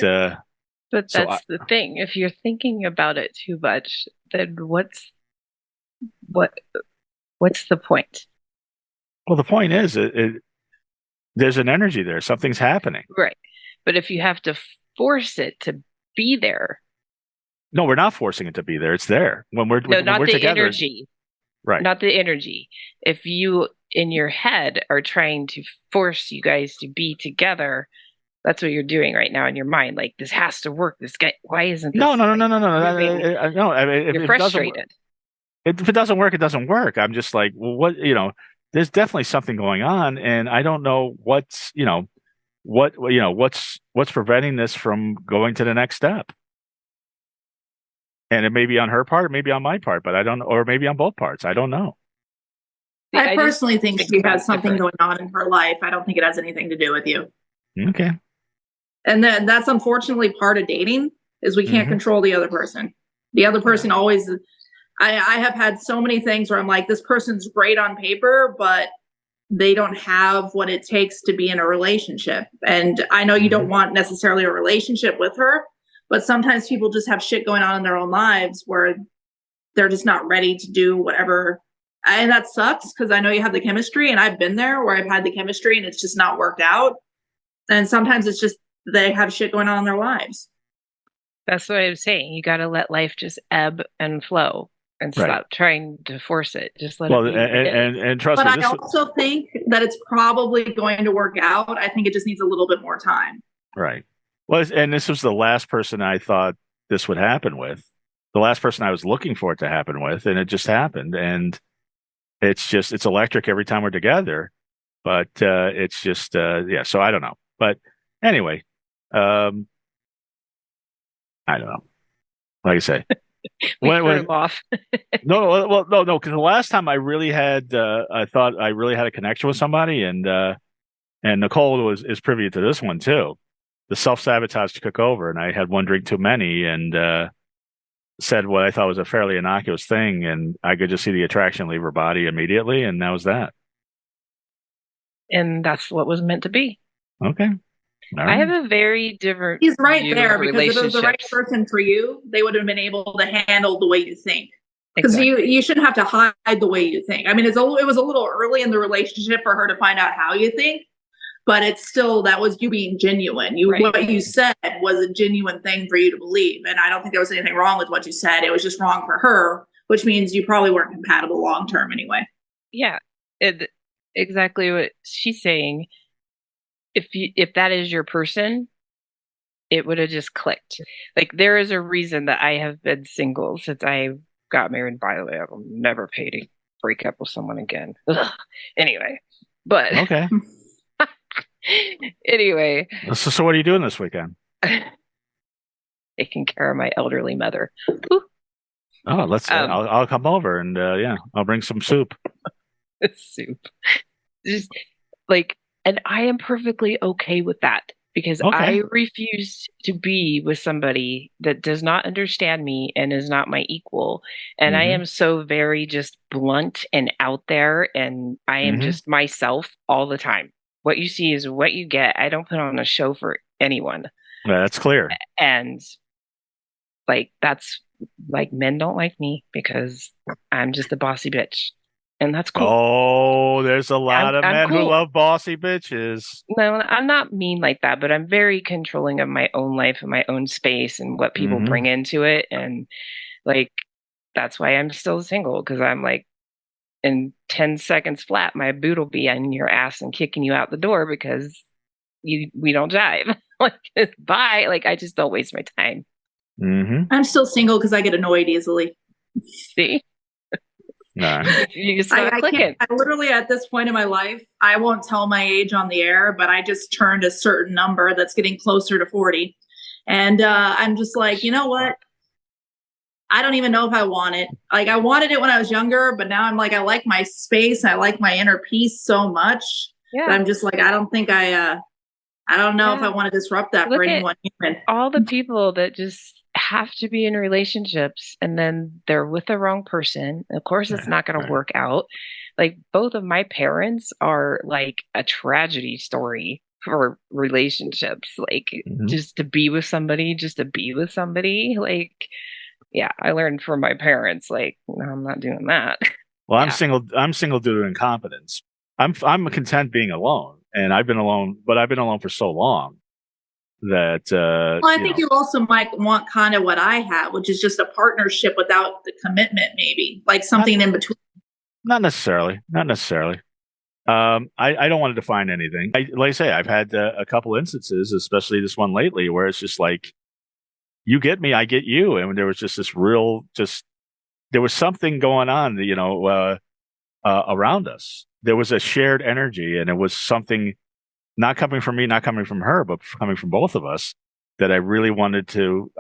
But that's the thing. If you're thinking about it too much, then what's the point? Well, the point is, there's an energy there. Something's happening. Right. But if you have to force it to be there. No, we're not forcing it to be there. It's there. When we're together. Energy. Right. Not the energy. If you, in your head, are trying to force you guys to be together, that's what you're doing right now in your mind. Like, this has to work. This guy, why isn't this? No. I mean, you're frustrated. If it doesn't work, it doesn't work. I'm just like, well, what, there's definitely something going on, and I don't know what's preventing this from going to the next step. And it may be on her part, it may be on my part, but I don't know, or maybe on both parts. I don't know. I personally think she has something going on in her life. I don't think it has anything to do with you. Okay. And then that's unfortunately part of dating, is we can't control the other person. The other person always, I have had so many things where I'm like, this person's great on paper, but they don't have what it takes to be in a relationship. And I know you don't want necessarily a relationship with her, but sometimes people just have shit going on in their own lives where they're just not ready to do whatever. And that sucks, because I know you have the chemistry, and I've been there where I've had the chemistry and it's just not worked out. And sometimes it's just they have shit going on in their lives. That's what I was saying. You got to let life just ebb and flow and stop trying to force it. Just let it be. And trust me. But I also think that it's probably going to work out. I think it just needs a little bit more time. Right. Well, and this was the last person I thought this would happen with. The last person I was looking for it to happen with, and it just happened. And it's electric every time we're together. But it's just, so I don't know. But anyway, I don't know. Like I say, when off. no, because the last time I really had, I thought I really had a connection with somebody, and Nicole is privy to this one too. The self-sabotage took over, and I had one drink too many, and said what I thought was a fairly innocuous thing, and I could just see the attraction leave her body immediately, and that was that. and that's what was meant to be. Okay. All I right. have a very different He's right view there of because if it was the right relationships. person for you, they would have been able to handle the way you think. Because Exactly. you shouldn't have to hide the way you think. I mean, it was a little early in the relationship for her to find out how you think, but it's still, that was you being genuine. Right. What you said was a genuine thing for you to believe, and I don't think there was anything wrong with what you said. It was just wrong for her, which means you probably weren't compatible long term anyway. Yeah, exactly what she's saying. If that is your person, it would have just clicked. Like, there is a reason that I have been single since I got married. By the way, I will never pay to break up with someone again. Ugh. Anyway, but Okay. anyway, So what are you doing this weekend? taking care of my elderly mother. Oh, I'll come over and I'll bring some soup. Soup. Just like, and I am perfectly okay with that. Because Okay. I refuse to be with somebody that does not understand me and is not my equal. And I am so very just blunt and out there, and I am just myself all the time. What you see is what you get. I don't put on a show for anyone. Yeah, that's clear. And like, that's like, men don't like me because I'm just a bossy bitch. And that's cool. Oh, there's a lot of men who love bossy bitches. No, I'm not mean like that, but I'm very controlling of my own life and my own space and what people bring into it. And like, that's why I'm still single, because I'm like, in 10 seconds flat, my boot will be on your ass and kicking you out the door because we don't jive. Like, bye. Like, I just don't waste my time. I'm still single because I get annoyed easily. See? No. You just start clicking. I literally, at this point in my life, I won't tell my age on the air, but I just turned a certain number that's getting closer to 40. And I'm just like, you know what? I don't even know if I want it. Like, I wanted it when I was younger, but now I'm like, I like my space. I like my inner peace so much. Yeah. That I'm just like, I don't know if I want to disrupt that for anyone human. All the people that just have to be in relationships and then they're with the wrong person. Of course, it's not going to work out. Like, both of my parents are like a tragedy story for relationships. Like, just to be with somebody, like, yeah, I learned from my parents, like, no, I'm not doing that. Well, I'm single due to incompetence. I'm content being alone, and I've been alone for so long that well, I think you also might want kind of what I have, which is just a partnership without the commitment, maybe like something in between. Not necessarily. I don't want to define anything. Like I say, I've had a couple instances, especially this one lately, where it's just like, you get me, I get you, and there was just this there was something going on, around us. There was a shared energy, and it was something not coming from me, not coming from her, but coming from both of us that I really wanted to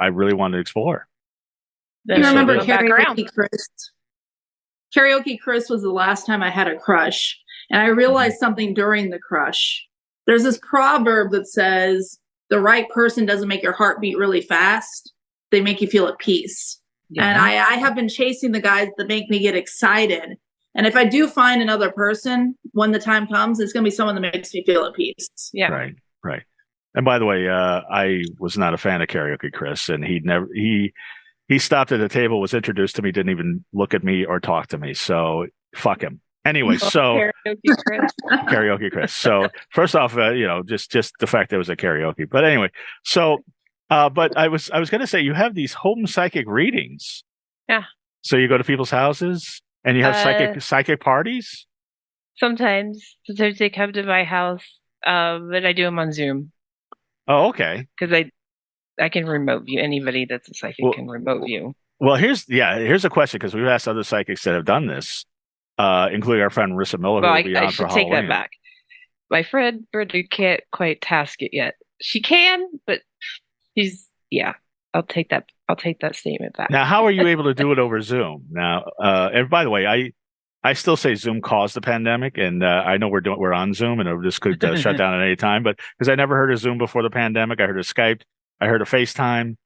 explore. You remember Karaoke Chris? Karaoke Chris was the last time I had a crush, and I realized something during the crush. There's this proverb that says, the right person doesn't make your heart beat really fast. They make you feel at peace. Yeah. And I have been chasing the guys that make me get excited. And if I do find another person, when the time comes, it's going to be someone that makes me feel at peace. Yeah. Right. And by the way, I was not a fan of Karaoke Chris, and he stopped at the table, was introduced to me, didn't even look at me or talk to me. So fuck him. Anyway, so Karaoke Chris. So first off, just the fact that it was a karaoke. But anyway, so but I was going to say, you have these home psychic readings. Yeah. So you go to people's houses and you have psychic parties? Sometimes they come to my house, but I do them on Zoom. Oh, okay. Because I can remote view. Anybody that's a psychic can remote view. Well, here's a question, because we've asked other psychics that have done this, including our friend Marissa Miller, who will be on for Halloween. Take that back. My friend Brittany can't quite task it yet. She can, but I'll take that statement back. Now, how are you able to do it over Zoom? Now, and by the way, I still say Zoom caused the pandemic, and I know we're on Zoom, and this could shut down at any time. But because I never heard of Zoom before the pandemic, I heard of Skype, I heard a FaceTime.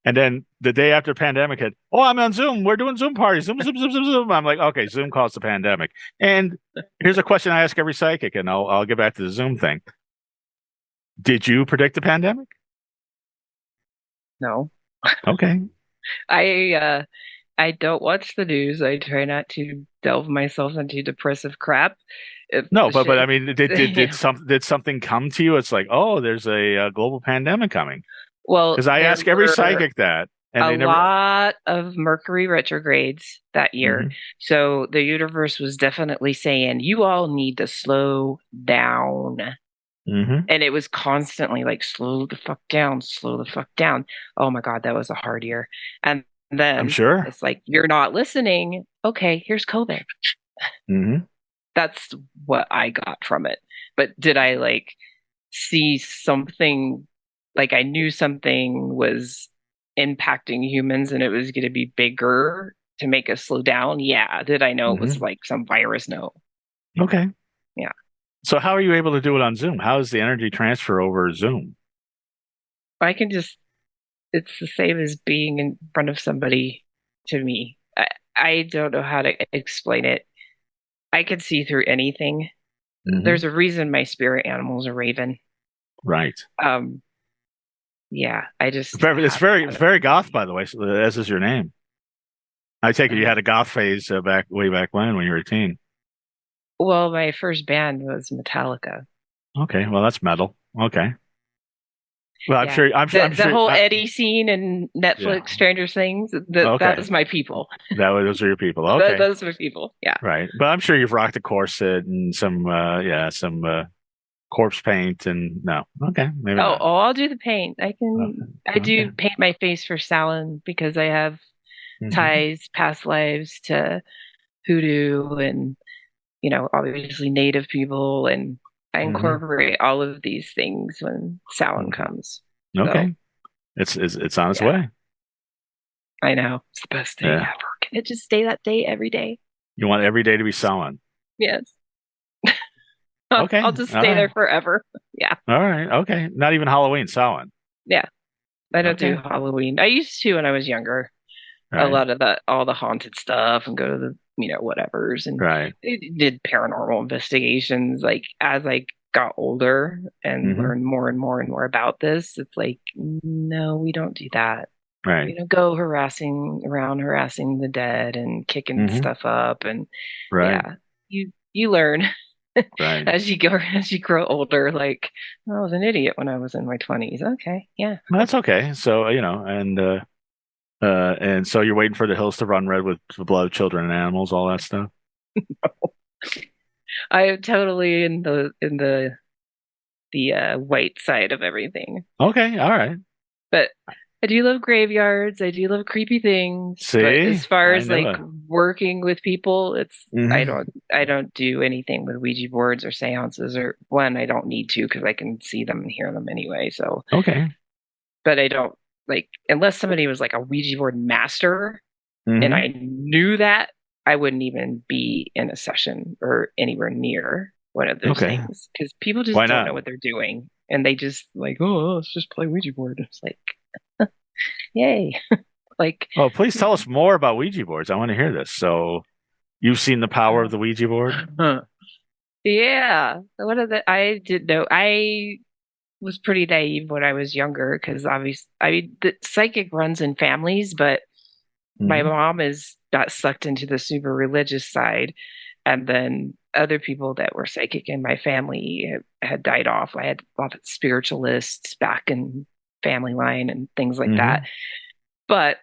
And then the day after the pandemic hit, oh, I'm on Zoom. We're doing Zoom parties. Zoom, Zoom, Zoom, Zoom, Zoom. I'm like, okay, Zoom caused the pandemic. And here's a question I ask every psychic, and I'll get back to the Zoom thing. Did you predict the pandemic? No. Okay. I don't watch the news. I try not to delve myself into depressive crap. No, but I mean, did something come to you? It's like, oh, there's a global pandemic coming. Well, because I ask every psychic that, and a lot of Mercury retrogrades that year. Mm-hmm. So the universe was definitely saying, you all need to slow down. Mm-hmm. And it was constantly like, slow the fuck down, slow the fuck down. Oh my God, that was a hard year. And then I'm sure it's like, you're not listening. Okay, here's COVID. Mm-hmm. That's what I got from it. But did I like see something, like I knew something was impacting humans and it was going to be bigger to make us slow down? Yeah. Did I know it was like some virus? No. Okay. Yeah. So how are you able to do it on Zoom? How is the energy transfer over Zoom? I can just, it's the same as being in front of somebody to me. I don't know how to explain it. I can see through anything. Mm-hmm. There's a reason my spirit animal is a raven. Right. Yeah, I just... It's very goth, by the way, so as is your name. I take it you had a goth phase way back when you were a teen. Well, my first band was Metallica. Okay, well, that's metal. Okay. Well, I'm sure. The whole Eddie scene in Netflix, Stranger Things. That was my people. Those are your people. Okay, those are people. Yeah, right. But I'm sure you've rocked a corset and some corpse paint and no. Okay, maybe. Oh, I'll do the paint. I do paint my face for Samhain because I have ties, past lives to hoodoo and obviously Native people, and I incorporate all of these things when Samhain comes. Okay, so, it's on its way. I know, it's the best day ever. Can it just stay that day every day? You want every day to be Samhain? Yes. Okay, I'll just stay there forever. Yeah. All right. Okay. Not even Halloween, Samhain. Yeah, I don't do Halloween. I used to when I was younger. Right. A lot of all the haunted stuff, and go to the whatevers, and did paranormal investigations. Like as I got older and learned more and more and more about this, it's like, no, we don't do that. Right. Go harassing the dead and kicking stuff up, and you learn as you grow older. Like, I was an idiot when I was in my 20s. Okay, yeah, well, that's okay. So and so you're waiting for the hills to run red with the blood of children and animals, all that stuff. No. I am totally in the white side of everything. Okay, all right. But I do love graveyards. I do love creepy things. See, but as far as working with people, it's I don't do anything with Ouija boards or seances, or I don't need to because I can see them and hear them anyway. So okay, but I don't. Like, unless somebody was like a Ouija board master and I knew that, I wouldn't even be in a session or anywhere near one of those things. Because people just don't know what they're doing. And they just like, oh, let's just play Ouija board. It's like, yay. Like, oh, please tell us more about Ouija boards. I want to hear this. So you've seen the power of the Ouija board? Yeah. I didn't know. I was pretty naive when I was younger because obviously, the psychic runs in families, but my mom got sucked into the super religious side, and then other people that were psychic in my family had died off. I had a lot of spiritualists back in family line and things like that. But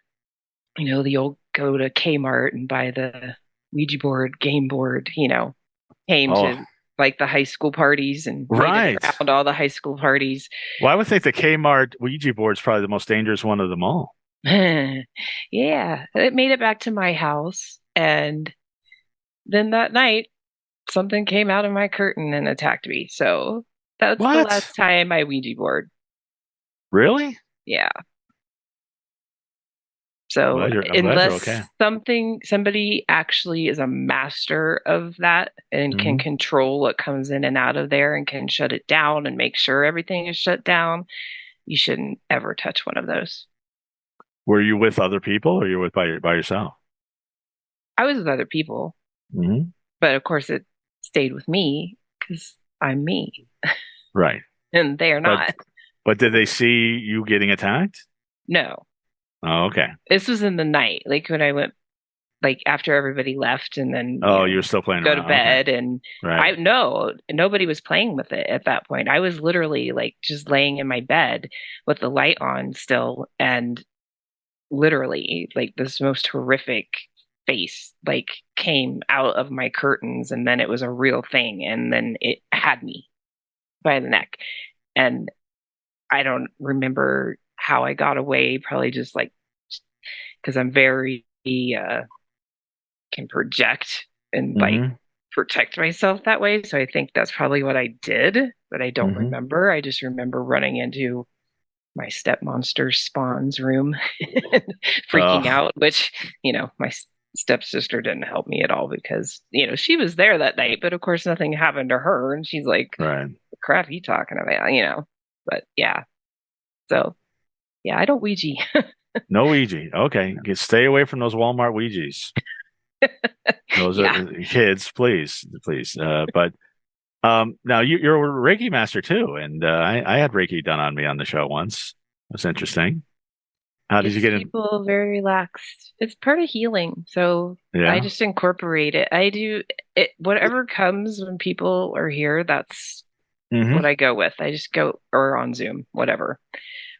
the old go to K-Mart and buy the Ouija board, game board, came to like the high school parties and made it around all the high school parties. Well, I would think the K-Mart Ouija board is probably the most dangerous one of them all. Yeah, it made it back to my house, and then that night, something came out of my curtain and attacked me. So that's the last time I Ouija board. Really? Yeah. So unless somebody actually is a master of that and can control what comes in and out of there and can shut it down and make sure everything is shut down, you shouldn't ever touch one of those. Were you with other people, or you were by yourself? I was with other people, but of course it stayed with me because I'm me. Right. And they are not. But did they see you getting attacked? No. Oh, okay. This was in the night, like when I went, like after everybody left, and then you were still playing go around. to bed, and right. nobody was playing with it at that point. I was literally like just laying in my bed with the light on still, and literally like this most horrific face like came out of my curtains, and then it was a real thing, and then it had me by the neck, and I don't remember how I got away. Probably just like because I'm very can project and like protect myself that way. So I think that's probably what I did, but I don't remember. I just remember running into my step monster Spawn's room, freaking out, which, my stepsister didn't help me at all because, she was there that night, but of course nothing happened to her. And she's like, right. What crap are you talking about, but yeah. So yeah, I don't Ouija. No Ouija. Okay. Stay away from those Walmart Ouijas. Those are kids, please. But now you're a Reiki master too, and I had Reiki done on me on the show once. That's interesting. How did you get people very relaxed? It's part of healing, so I just incorporate it. I do it. Whatever comes when people are here, that's what I go with. I just go or on Zoom, whatever.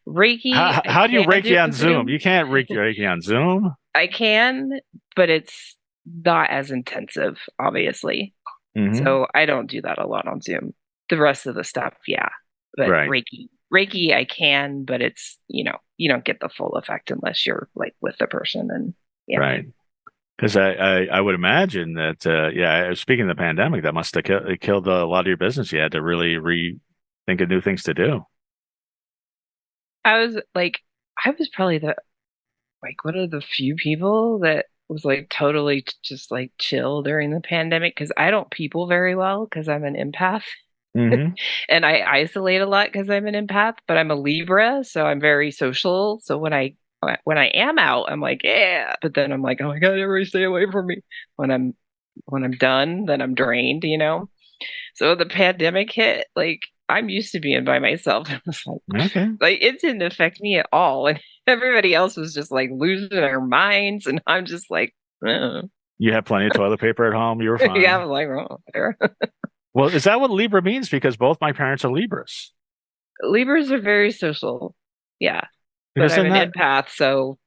Reiki. How do you Reiki on Zoom? You can't Reiki on Zoom. I can, but it's not as intensive, obviously. So I don't do that a lot on Zoom. The rest of the stuff, yeah. But Reiki I can, but it's, you don't get the full effect unless you're like with the person. And right. Because I would imagine that, speaking of the pandemic, that must have killed a lot of your business. You had to really think of new things to do. I was probably one of the few people that was like totally just like chill during the pandemic because I don't people very well because I'm an empath. And I isolate a lot because I'm an empath, but I'm a Libra, so I'm very social. So when I am out, I'm like, yeah, but then I'm like, oh my God, everybody stay away from me. When I'm done, then I'm drained, So the pandemic hit, like I'm used to being by myself. I was like, okay. Like it didn't affect me at all. And everybody else was just like losing their minds. And I'm just like, You have plenty of toilet paper at home. You were fine. Yeah, I was like, oh, there. Well, is that what Libra means? Because both my parents are Libras. Libras are very social. Yeah. But I'm an empath, so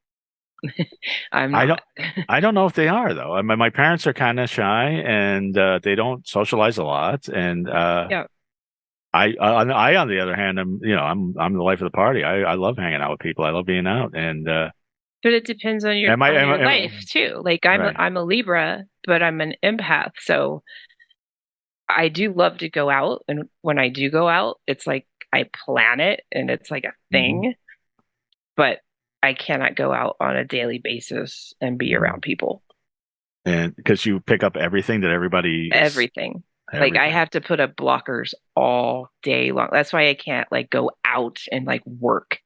I'm not. I don't know if they are though. I mean, my parents are kind of shy and they don't socialize a lot. And I on the other hand, I'm the life of the party. I love hanging out with people. I love being out. And but it depends on your life too. Like I'm a Libra, but I'm an empath, so I do love to go out. And when I do go out, it's like I plan it and it's like a thing. But I cannot go out on a daily basis and be around people. And because you pick up everything that everything. Like I have to put up blockers all day long. That's why I can't like go out and like work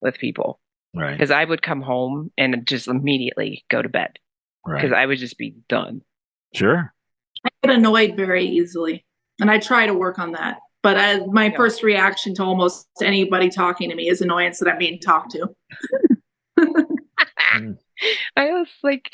with people. Right. Because I would come home and just immediately go to bed. Right. Because I would just be done. Sure. I get annoyed very easily. And I try to work on that. But my first reaction to almost anybody talking to me is annoyance that I'm being talked to. I was like,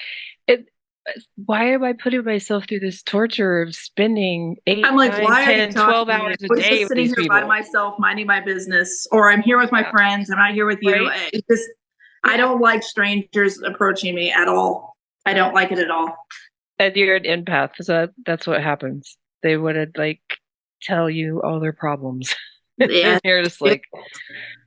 why am I putting myself through this torture of spending 8, I'm like, 9, why 10, 12 hours a day just sitting here by myself, minding my business, or I'm here with my friends, I'm not here with you. Right. I don't like strangers approaching me at all. I don't like it at all. And you're an empath, so that's what happens. They would like tell you all their problems. Yeah. You're just like,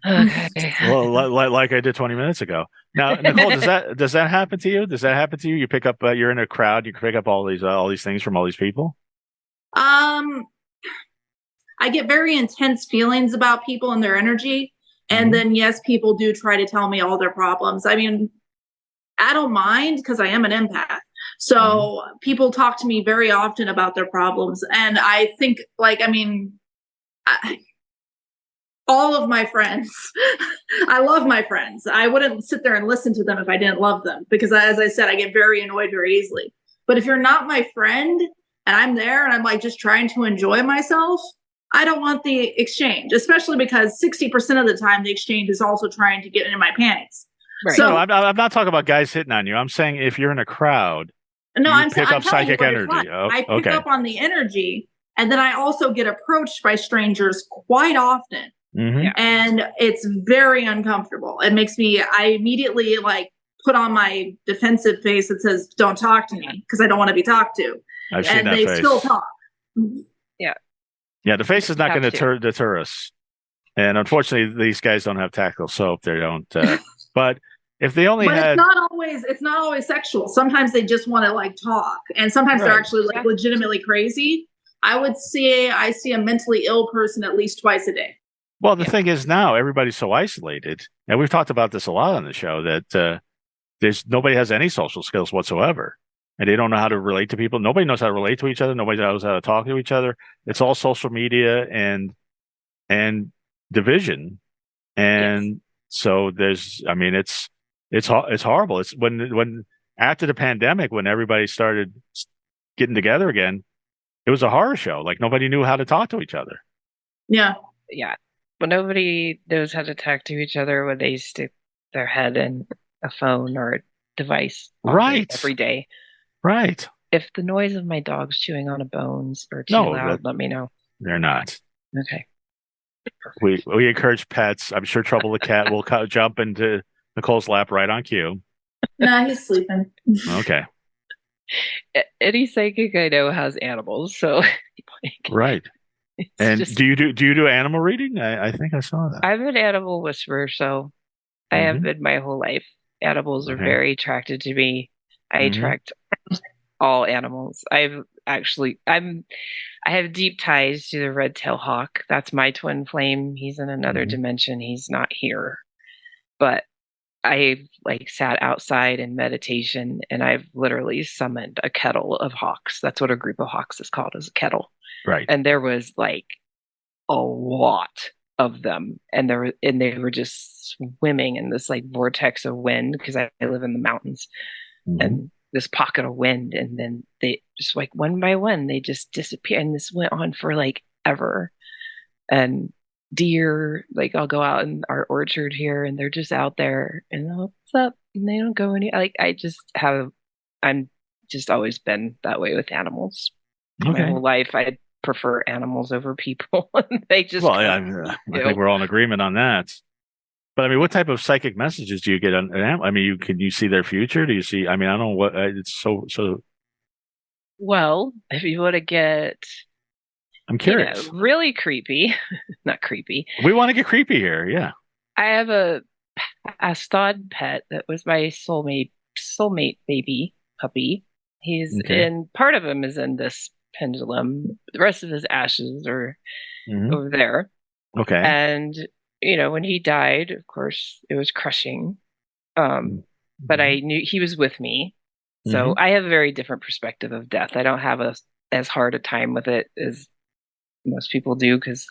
okay. Well, like I did 20 minutes ago. Now, Nicole, does that happen to you? Does that happen to you? You pick up, you're in a crowd, you pick up all these things from all these people. I get very intense feelings about people and their energy, and then yes, people do try to tell me all their problems. I mean, I don't mind because I am an empath. So people talk to me very often about their problems, and I think, All of my friends. I love my friends. I wouldn't sit there and listen to them if I didn't love them, because as I said, I get very annoyed very easily. But if you're not my friend and I'm there and I'm like just trying to enjoy myself, I don't want the exchange, especially because 60% of the time the exchange is also trying to get into my panties. Right. So no, I'm not talking about guys hitting on you. I'm saying if you're in a crowd, no, I'm pick up psychic energy. I pick up on the energy, and then I also get approached by strangers quite often. Mm-hmm. And it's very uncomfortable. It makes me, I immediately like put on my defensive face that says, don't talk to me, because I don't want to be talked to. I've seen that face. They still talk. Yeah. Yeah, the face is not going to deter us. And unfortunately, these guys don't have tactile soap. They don't. But if they only had, it's not always sexual. Sometimes they just want to like talk, and sometimes they're actually like legitimately crazy. I would say I see a mentally ill person at least twice a day. Well, the thing is now everybody's so isolated, and we've talked about this a lot on the show, that nobody has any social skills whatsoever, and they don't know how to relate to people. Nobody knows how to relate to each other. Nobody knows how to talk to each other. It's all social media and division, and so there's. I mean, it's horrible. It's when after the pandemic, when everybody started getting together again, it was a horror show. Like nobody knew how to talk to each other. Yeah. Yeah. Well, nobody knows how to talk to each other when they stick their head in a phone or a device every day. Right. If the noise of my dogs chewing on a bones are too loud, let me know. They're not. Okay. We encourage pets. I'm sure Trouble the Cat will jump into Nicole's lap right on cue. Nah, he's sleeping. Okay. Any psychic I know has animals, so right. And do you do animal reading? I think I saw that. I'm an animal whisperer, so I have been my whole life. Animals are very attracted to me. I attract all animals. I have deep ties to the red-tailed hawk. That's my twin flame. He's in another dimension. He's not here. But I've sat outside in meditation, and I've literally summoned a kettle of hawks. That's what a group of hawks is called, is a kettle. Right. And there was a lot of them, and they were just swimming in this vortex of wind, because I live in the mountains, and this pocket of wind, and then they just one by one they just disappear, and this went on for ever. And deer, I'll go out in our orchard here, and they're just out there, and what's up, and they don't go any. I'm just always been that way with animals. My whole life I prefer animals over people. They just I think we're all in agreement on that. But I mean, what type of psychic messages do you get on? I mean, can you see their future? Do you see? I mean, I don't know what it's so. Well, if you want to get, I'm curious. Really creepy, not creepy. We want to get creepy here. Yeah. I have a stud pet that was my soulmate baby puppy. He's in, part of him is in this pendulum. The rest of his ashes are over there. Okay. And when he died, of course, it was crushing. But I knew he was with me. So I have a very different perspective of death. I don't have as hard a time with it as most people do, because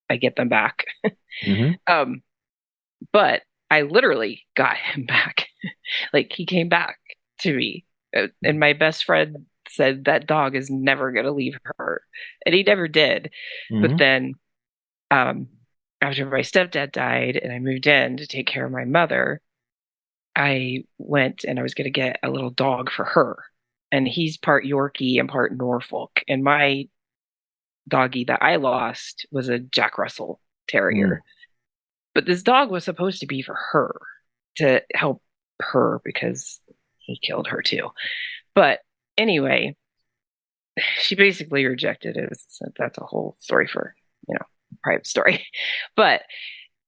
I get them back. But I literally got him back. He came back to me. And my best friend said that dog is never going to leave her. And he never did. But then after my stepdad died and I moved in to take care of my mother, I went and I was going to get a little dog for her. And he's part Yorkie and part Norfolk. And my doggy that I lost was a Jack Russell Terrier. But this dog was supposed to be for her, to help her, because he killed her too. But anyway, she basically rejected it. So that's a whole story for, private story. But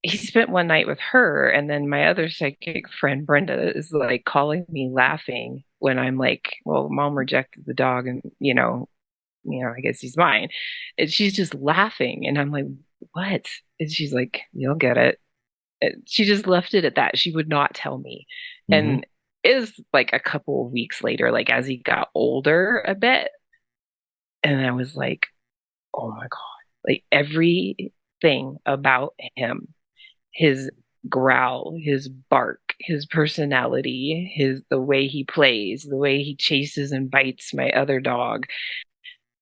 he spent one night with her, and then my other psychic friend Brenda is calling me laughing when I'm well, mom rejected the dog, and I guess he's mine. And she's just laughing, and I'm like, what? And she's like, you'll get it. And she just left it at that. She would not tell me. And it was a couple of weeks later, as he got older a bit, and I was like, oh my God. Every thing about him. His growl, his bark, his personality, the way he plays, the way he chases and bites my other dog,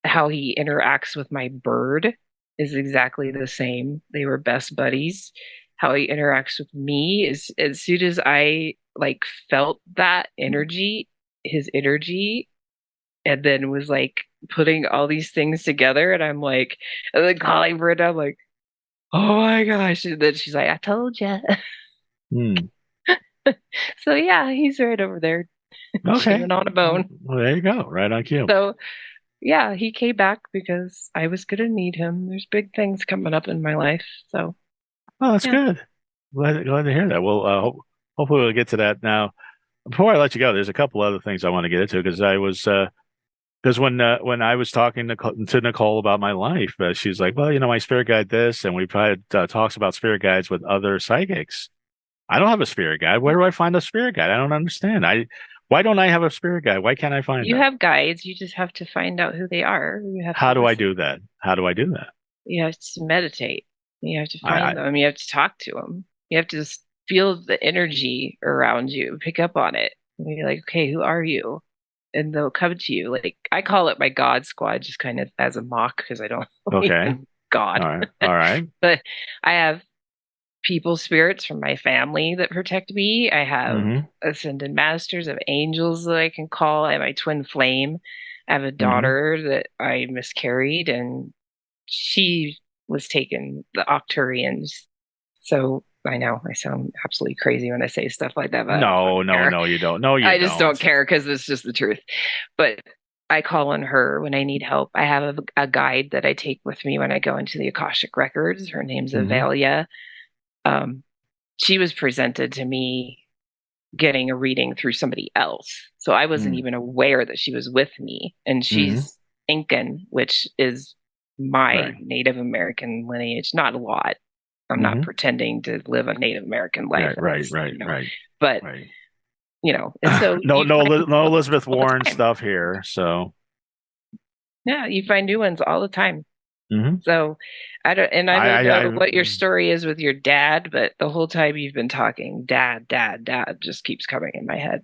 how he interacts with my bird is exactly the same. They were best buddies. How he interacts with me is, as soon as I like felt that energy, his energy, and then was like putting all these things together, and I'm like, and then calling Brenda, I'm like, oh my gosh. And then she's like, I told you. So yeah, he's right over there. Okay. Chewing on a bone. Well, there you go. Right on cue. So yeah, he came back because I was going to need him. There's big things coming up in my life. So, that's good. Glad to hear that. Well, hopefully we'll get to that now. Before I let you go, there's a couple other things I want to get into because when I was talking to Nicole about my life, she's like, well, my spirit guide this, and we've had talks about spirit guides with other psychics. I don't have a spirit guide. Where do I find a spirit guide? I don't understand. Why don't I have a spirit guide? Why can't I find You them? have guides. You just have to find out who they are. How do I do that? How do I do that? You have to meditate. You have to find them. You have to talk to them. You have to just feel the energy around you, pick up on it. And be like, okay, who are you? And they'll come to you. Like, I call it my God squad, just kind of as a mock, because I don't believe in God. All right. But I have people spirits from my family that protect me. I have ascended masters of angels that I can call. I have my twin flame. I have a daughter that I miscarried, and she was taken the Octurians. So I know I sound absolutely crazy when I say stuff like that. But no, you don't. No, you I just don't care because it's just the truth. But I call on her when I need help. I have a guide that I take with me when I go into the Akashic records. Her name's Avelia. She was presented to me getting a reading through somebody else. So I wasn't even aware that she was with me. And she's Incan, which is my Native American lineage. Not a lot. I'm not pretending to live a Native American life. Right. But, and so no Elizabeth Warren stuff here. So yeah, you find new ones all the time. So I don't know what your story is with your dad, but the whole time you've been talking, dad just keeps coming in my head.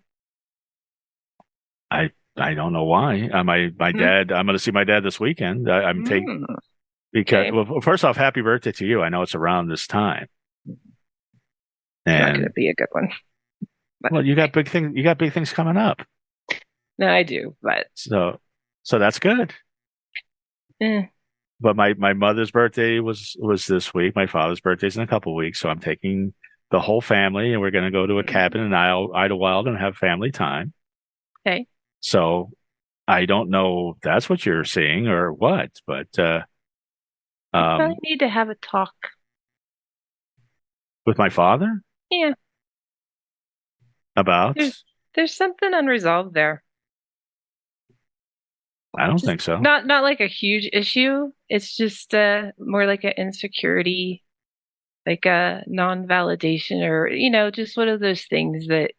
I don't know why. My dad. I'm going to see my dad this weekend. I'm taking because well, first off, happy birthday to you. I know it's around this time. It's not going to be a good one. But, well, you got big things. You got big things coming up. No, I do, but so that's good. But my mother's birthday was this week. My father's birthday's in a couple of weeks, so I'm taking the whole family, and we're going to go to a cabin in Idlewild and have family time. Okay. So I don't know if that's what you're seeing or what, but I need to have a talk with my father. Yeah. About there's something unresolved there. I don't think so. Not like a huge issue. It's just more like an insecurity, like a non-validation, or just one of those things that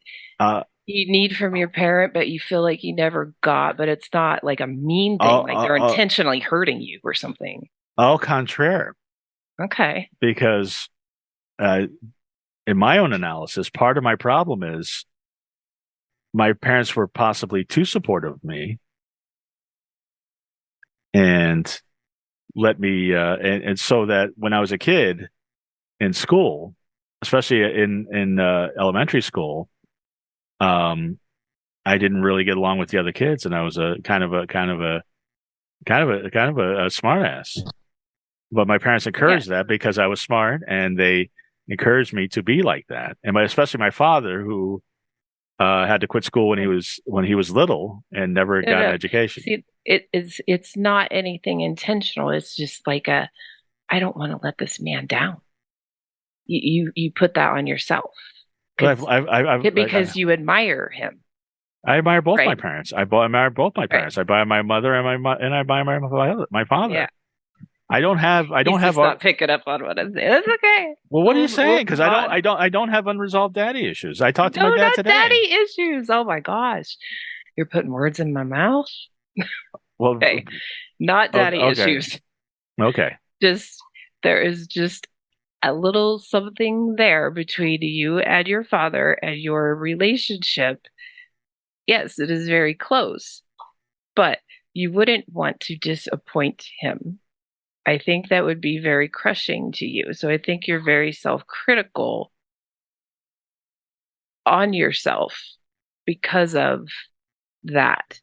you need from your parent, but you feel like you never got. But it's not like a mean thing, like they're intentionally hurting you or something. Au contraire. Okay. Because in my own analysis, part of my problem is my parents were possibly too supportive of me. And let me, and so that when I was a kid in school, especially in elementary school, I didn't really get along with the other kids, and I was a kind of a smart ass. But my parents encouraged that because I was smart, and they encouraged me to be like that. And especially my father, who had to quit school when he was little and never got an education. See, it's not anything intentional. It's just like I don't want to let this man down. You put that on yourself because you admire him. I admire both my parents. I admire both my parents. I admire my mother and I admire my father. Yeah. I don't have. Not picking up on what I'm saying. That's okay. Well, what are you saying? Because I don't have unresolved daddy issues. I talked to my dad today. Daddy issues. Oh my gosh, you're putting words in my mouth. Well, okay, not daddy issues. Okay. Just there is just a little something there between you and your father and your relationship. Yes, it is very close, but you wouldn't want to disappoint him. I think that would be very crushing to you. So I think you're very self-critical on yourself because of that.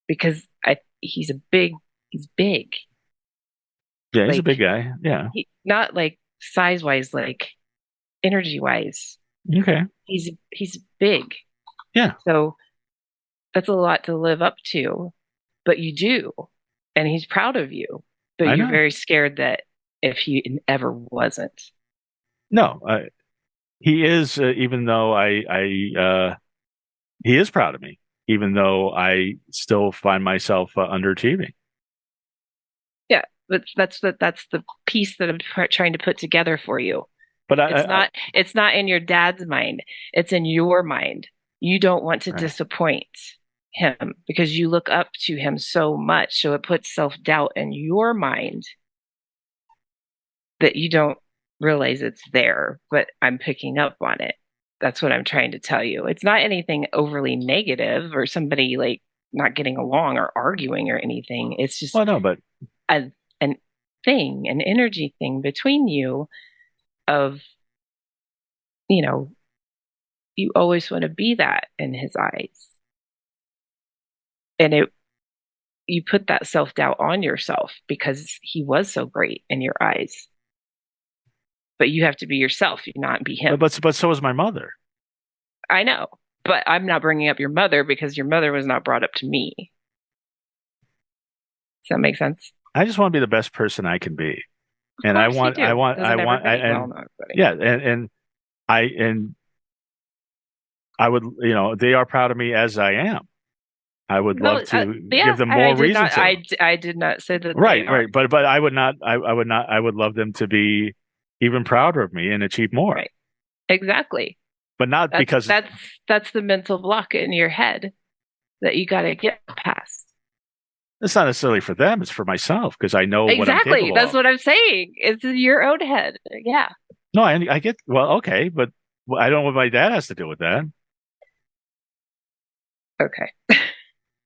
Because he's big. Yeah, he's a big guy. Yeah. Not like size-wise, like energy-wise. Okay. He's big. Yeah. So that's a lot to live up to, but you do. And he's proud of you. But you're very scared that if he ever wasn't. No, he is, even though he is proud of me, even though I still find myself underachieving. Yeah, but that's the piece that I'm trying to put together for you. But it's not in your dad's mind. It's in your mind. You don't want to disappoint him because you look up to him so much. So it puts self-doubt in your mind that you don't realize it's there, but I'm picking up on it. That's what I'm trying to tell you. It's not anything overly negative or somebody like not getting along or arguing or anything. It's just an energy thing between you of, you always want to be that in his eyes. And you put that self-doubt on yourself because he was so great in your eyes. But you have to be yourself, you not be him. But so is my mother. I know, but I'm not bringing up your mother because your mother was not brought up to me. Does that make sense? I just want to be the best person I can be, and I want, I would, they are proud of me as I am. I would love to give them more reasons. I did not say that. Right. But I would not. I would love them to be even prouder of me and achieve more. Right. Exactly. But not because that's the mental block in your head that you got to get past. It's not necessarily for them; it's for myself because I know what I'm capable That's of. what I'm saying. It's in your own head. Yeah. No, I get. Well, okay, but I don't know what my dad has to do with that. Okay.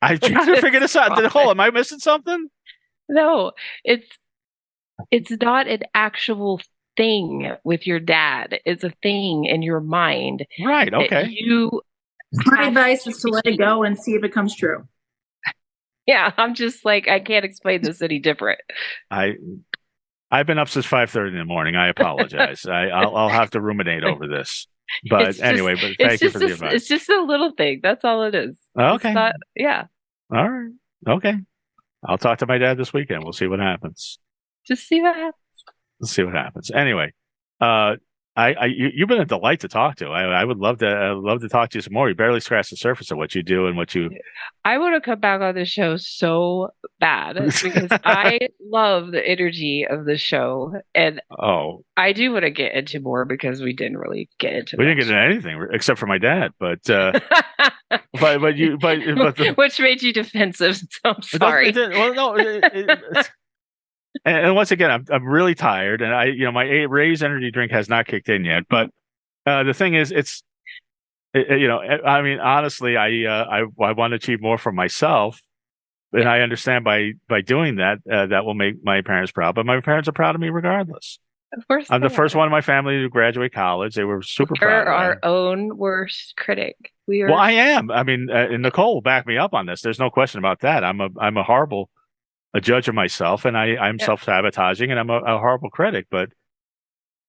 I'm trying to figure this out. Nicole, am I missing something? No, it's not an actual thing with your dad. It's a thing in your mind. Right. Okay. My advice is to let it go and see if it comes true. Yeah, I'm just like, I can't explain this any different. I've been up since 5:30 in the morning. I apologize. I'll have to ruminate over this. But anyway, thank you for the advice. It's just a little thing. That's all it is. Okay. Yeah. All right. Okay. I'll talk to my dad this weekend. We'll see what happens. Just see what happens. Let's see what happens. Anyway, you've been a delight to talk to. I would love to talk to you some more. You barely scratched the surface of what you do and what you. I want to come back on the show so bad because I love the energy of the show, and I do want to get into more because we didn't really get into. We didn't get into anything except for my dad, but which made you defensive. So I'm sorry. And once again, I'm really tired, and my Ray's energy drink has not kicked in yet. But the thing is, honestly, I want to achieve more for myself, and I understand by doing that that will make my parents proud. But my parents are proud of me regardless. Of course, I'm the first one in my family to graduate college. They were super proud. We're our own worst critic. Well, I am. I mean, and Nicole will back me up on this. There's no question about that. I'm a horrible. A judge of myself, and I'm self-sabotaging, and I'm a horrible critic, but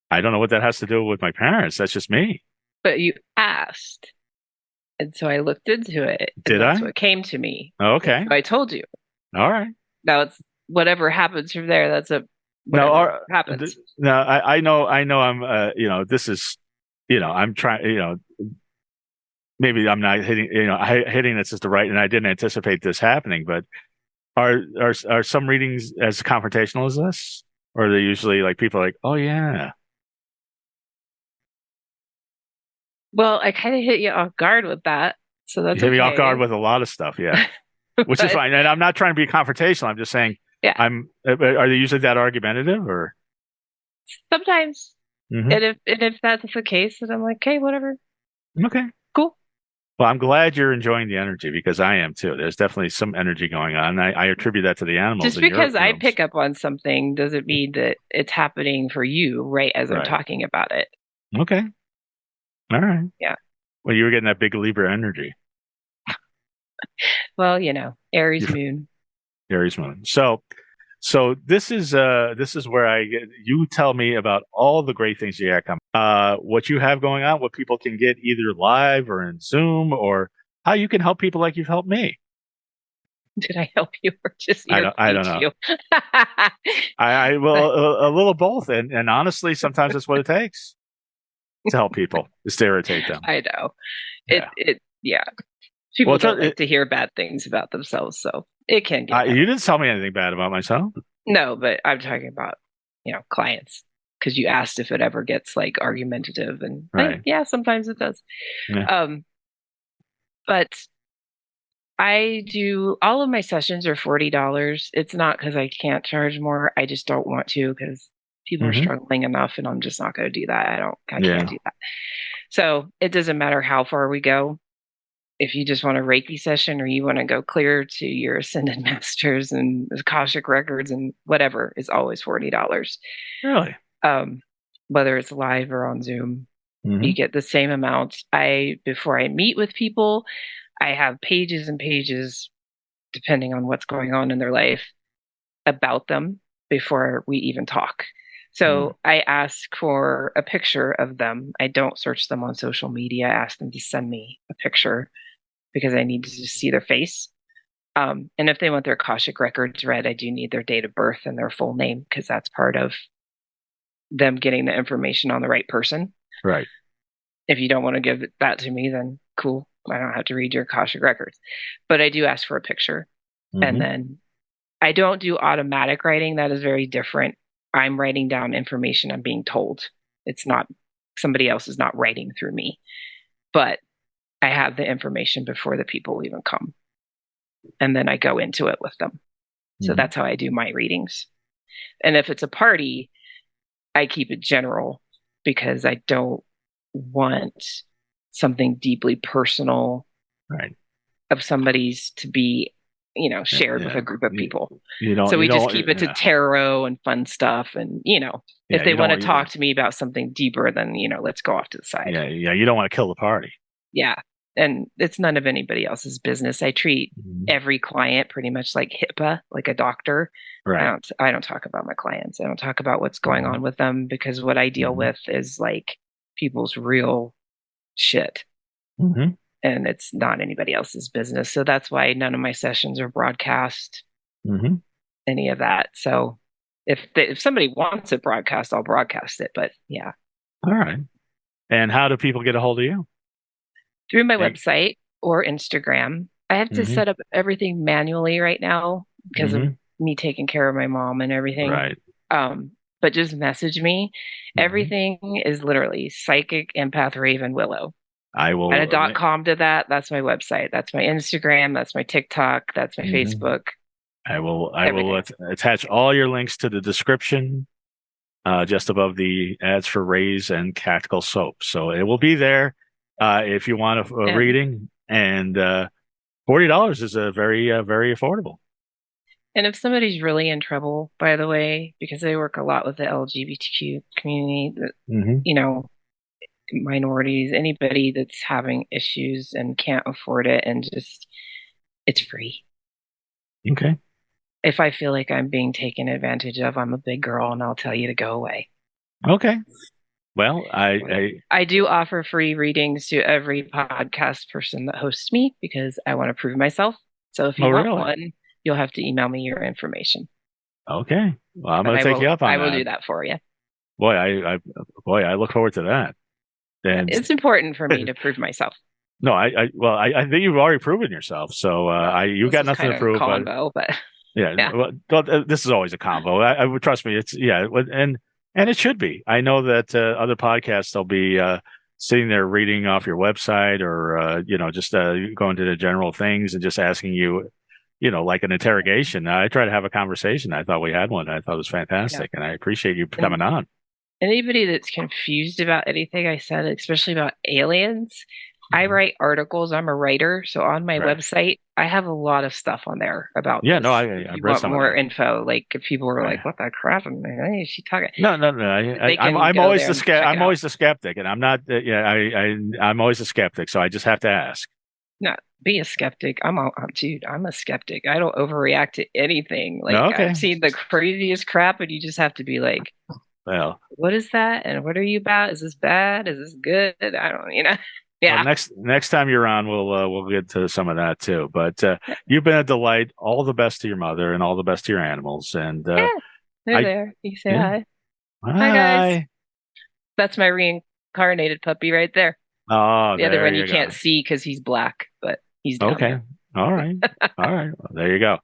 I don't know what that has to do with my parents. That's just me. But you asked, and so I looked into it. Did I? That's what came to me. Okay. So I told you. All right. Now it's whatever happens from there. That's happens. No, I know. I'm. This is. I'm trying. Maybe I'm not hitting. Hitting this is the right, and I didn't anticipate this happening, but. Are some readings as confrontational as this, or are they usually like people are like, oh yeah? Well, I kind of hit you off guard with that, so that's hit me off guard with a lot of stuff, yeah, which is fine. And I'm not trying to be confrontational. I'm just saying, Are they usually that argumentative, or? Sometimes. And if that's the case, then I'm like, okay, whatever. Okay. Cool. Well, I'm glad you're enjoying the energy because I am too. There's definitely some energy going on. I attribute that to the animals. Just because I pick up on something doesn't mean that it's happening for you right as I'm talking about it. Okay. All right. Yeah. Well, you were getting that big Libra energy. Well, Aries moon. Aries moon. So this is where you tell me about all the great things you got coming. What you have going on, what people can get either live or in Zoom, or how you can help people like you've helped me. Did I help you or just I don't know. You? I a little both, and honestly, sometimes that's what it takes to help people, is to irritate them. I know. Yeah. People don't like to hear bad things about themselves, so it can get. You didn't tell me anything bad about myself. No, but I'm talking about clients, because you asked if it ever gets like argumentative, and sometimes it does. Yeah. But I do all of my sessions are $40. It's not because I can't charge more. I just don't want to, because people are struggling enough, and I'm just not going to do that. I can't do that. So it doesn't matter how far we go. If you just want a Reiki session, or you want to go clear to your Ascended Masters and Akashic Records and whatever, is always $40. Really? Whether it's live or on Zoom, you get the same amount. Before I meet with people, I have pages and pages, depending on what's going on in their life, about them before we even talk. So I ask for a picture of them. I don't search them on social media. I ask them to send me a picture, because I need to just see their face. And if they want their Akashic Records read, I do need their date of birth and their full name, because that's part of them getting the information on the right person. Right. If you don't want to give that to me, then cool. I don't have to read your Akashic Records. But I do ask for a picture. And then I don't do automatic writing. That is very different. I'm writing down information I'm being told. It's not, somebody else is not writing through me. But I have the information before the people even come. And then I go into it with them. So that's how I do my readings. And if it's a party, I keep it general, because I don't want something deeply personal of somebody's to be, shared with a group of people. So we just keep it to tarot and fun stuff. And, if they want to talk to me about something deeper, then, let's go off to the side. Yeah. You don't want to kill the party. Yeah. And it's none of anybody else's business. I treat every client pretty much like HIPAA, like a doctor. Right. I don't talk about my clients. I don't talk about what's going on with them, because what I deal with is like people's real shit. And it's not anybody else's business. So that's why none of my sessions are broadcast, any of that. So if somebody wants it broadcast, I'll broadcast it. But yeah. All right. And how do people get a hold of you? Through my website or Instagram. I have to set up everything manually right now, because of me taking care of my mom and everything. Right. But just message me. Everything is literally psychic empath Raven Willow. I will add a .com to that. That's my website. That's my Instagram. That's my TikTok. That's my Facebook. I will attach all your links to the description, just above the ads for Rays and Tactical Soap. So it will be there if you want a reading. And $40 is a very, very affordable. And if somebody's really in trouble, by the way, because I work a lot with the LGBTQ community, minorities, anybody that's having issues and can't afford it, and just, it's free. Okay. If I feel like I'm being taken advantage of, I'm a big girl, and I'll tell you to go away. Okay. Well, I do offer free readings to every podcast person that hosts me, because I want to prove myself. So if you want one, you'll have to email me your information. Okay. Well, I'm going to take you up on that. I will do that for you. Boy, I look forward to that. And it's important for me to prove myself. No, I think you've already proven yourself. So you've got nothing to prove. But yeah. Well, this is always a combo. I would trust me. It's and it should be. I know that other podcasts, they'll be sitting there reading off your website, or just going to the general things and just asking you, like an interrogation. I try to have a conversation. I thought we had one. I thought it was fantastic, and I appreciate you coming on. anybody that's confused about anything I said, especially about aliens, I write articles. I'm a writer, so on my website, I have a lot of stuff on there about this. No, I want more info. Like if people were like, "What the crap?" I'm like, "Hey, is she talking?" No. I'm always the skeptic, and I'm not. I'm always a skeptic, so I just have to ask. Not be a skeptic. I'm a skeptic. I don't overreact to anything. Like I've seen the craziest crap, and you just have to be like, "Well, what is that? And what are you about? Is this bad? Is this good? I don't, Yeah. Well, next time you're on, we'll get to some of that too. But you've been a delight. All the best to your mother, and all the best to your animals. And they're there. You say hi. Hi, guys. That's my reincarnated puppy right there. Oh, the other one you can't see because he's black, but he's down there. All right. All right. Well, there you go.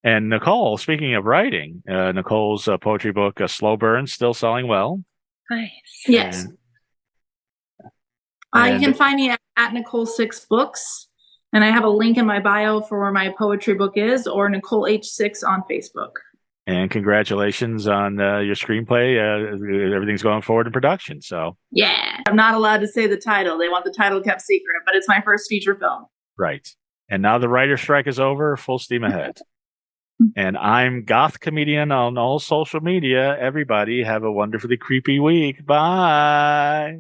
And Nicole, speaking of writing, Nicole's poetry book, A Slow Burn, still selling well. Nice. Yes. You can find me at Nicole6Books, and I have a link in my bio for where my poetry book is, or Nicole H6 on Facebook. And congratulations on your screenplay. Everything's going forward in production. So yeah, I'm not allowed to say the title. They want the title kept secret, but it's my first feature film. Right. And now the writer's strike is over. Full steam ahead. And I'm Goth Comedian on all social media. Everybody have a wonderfully creepy week. Bye.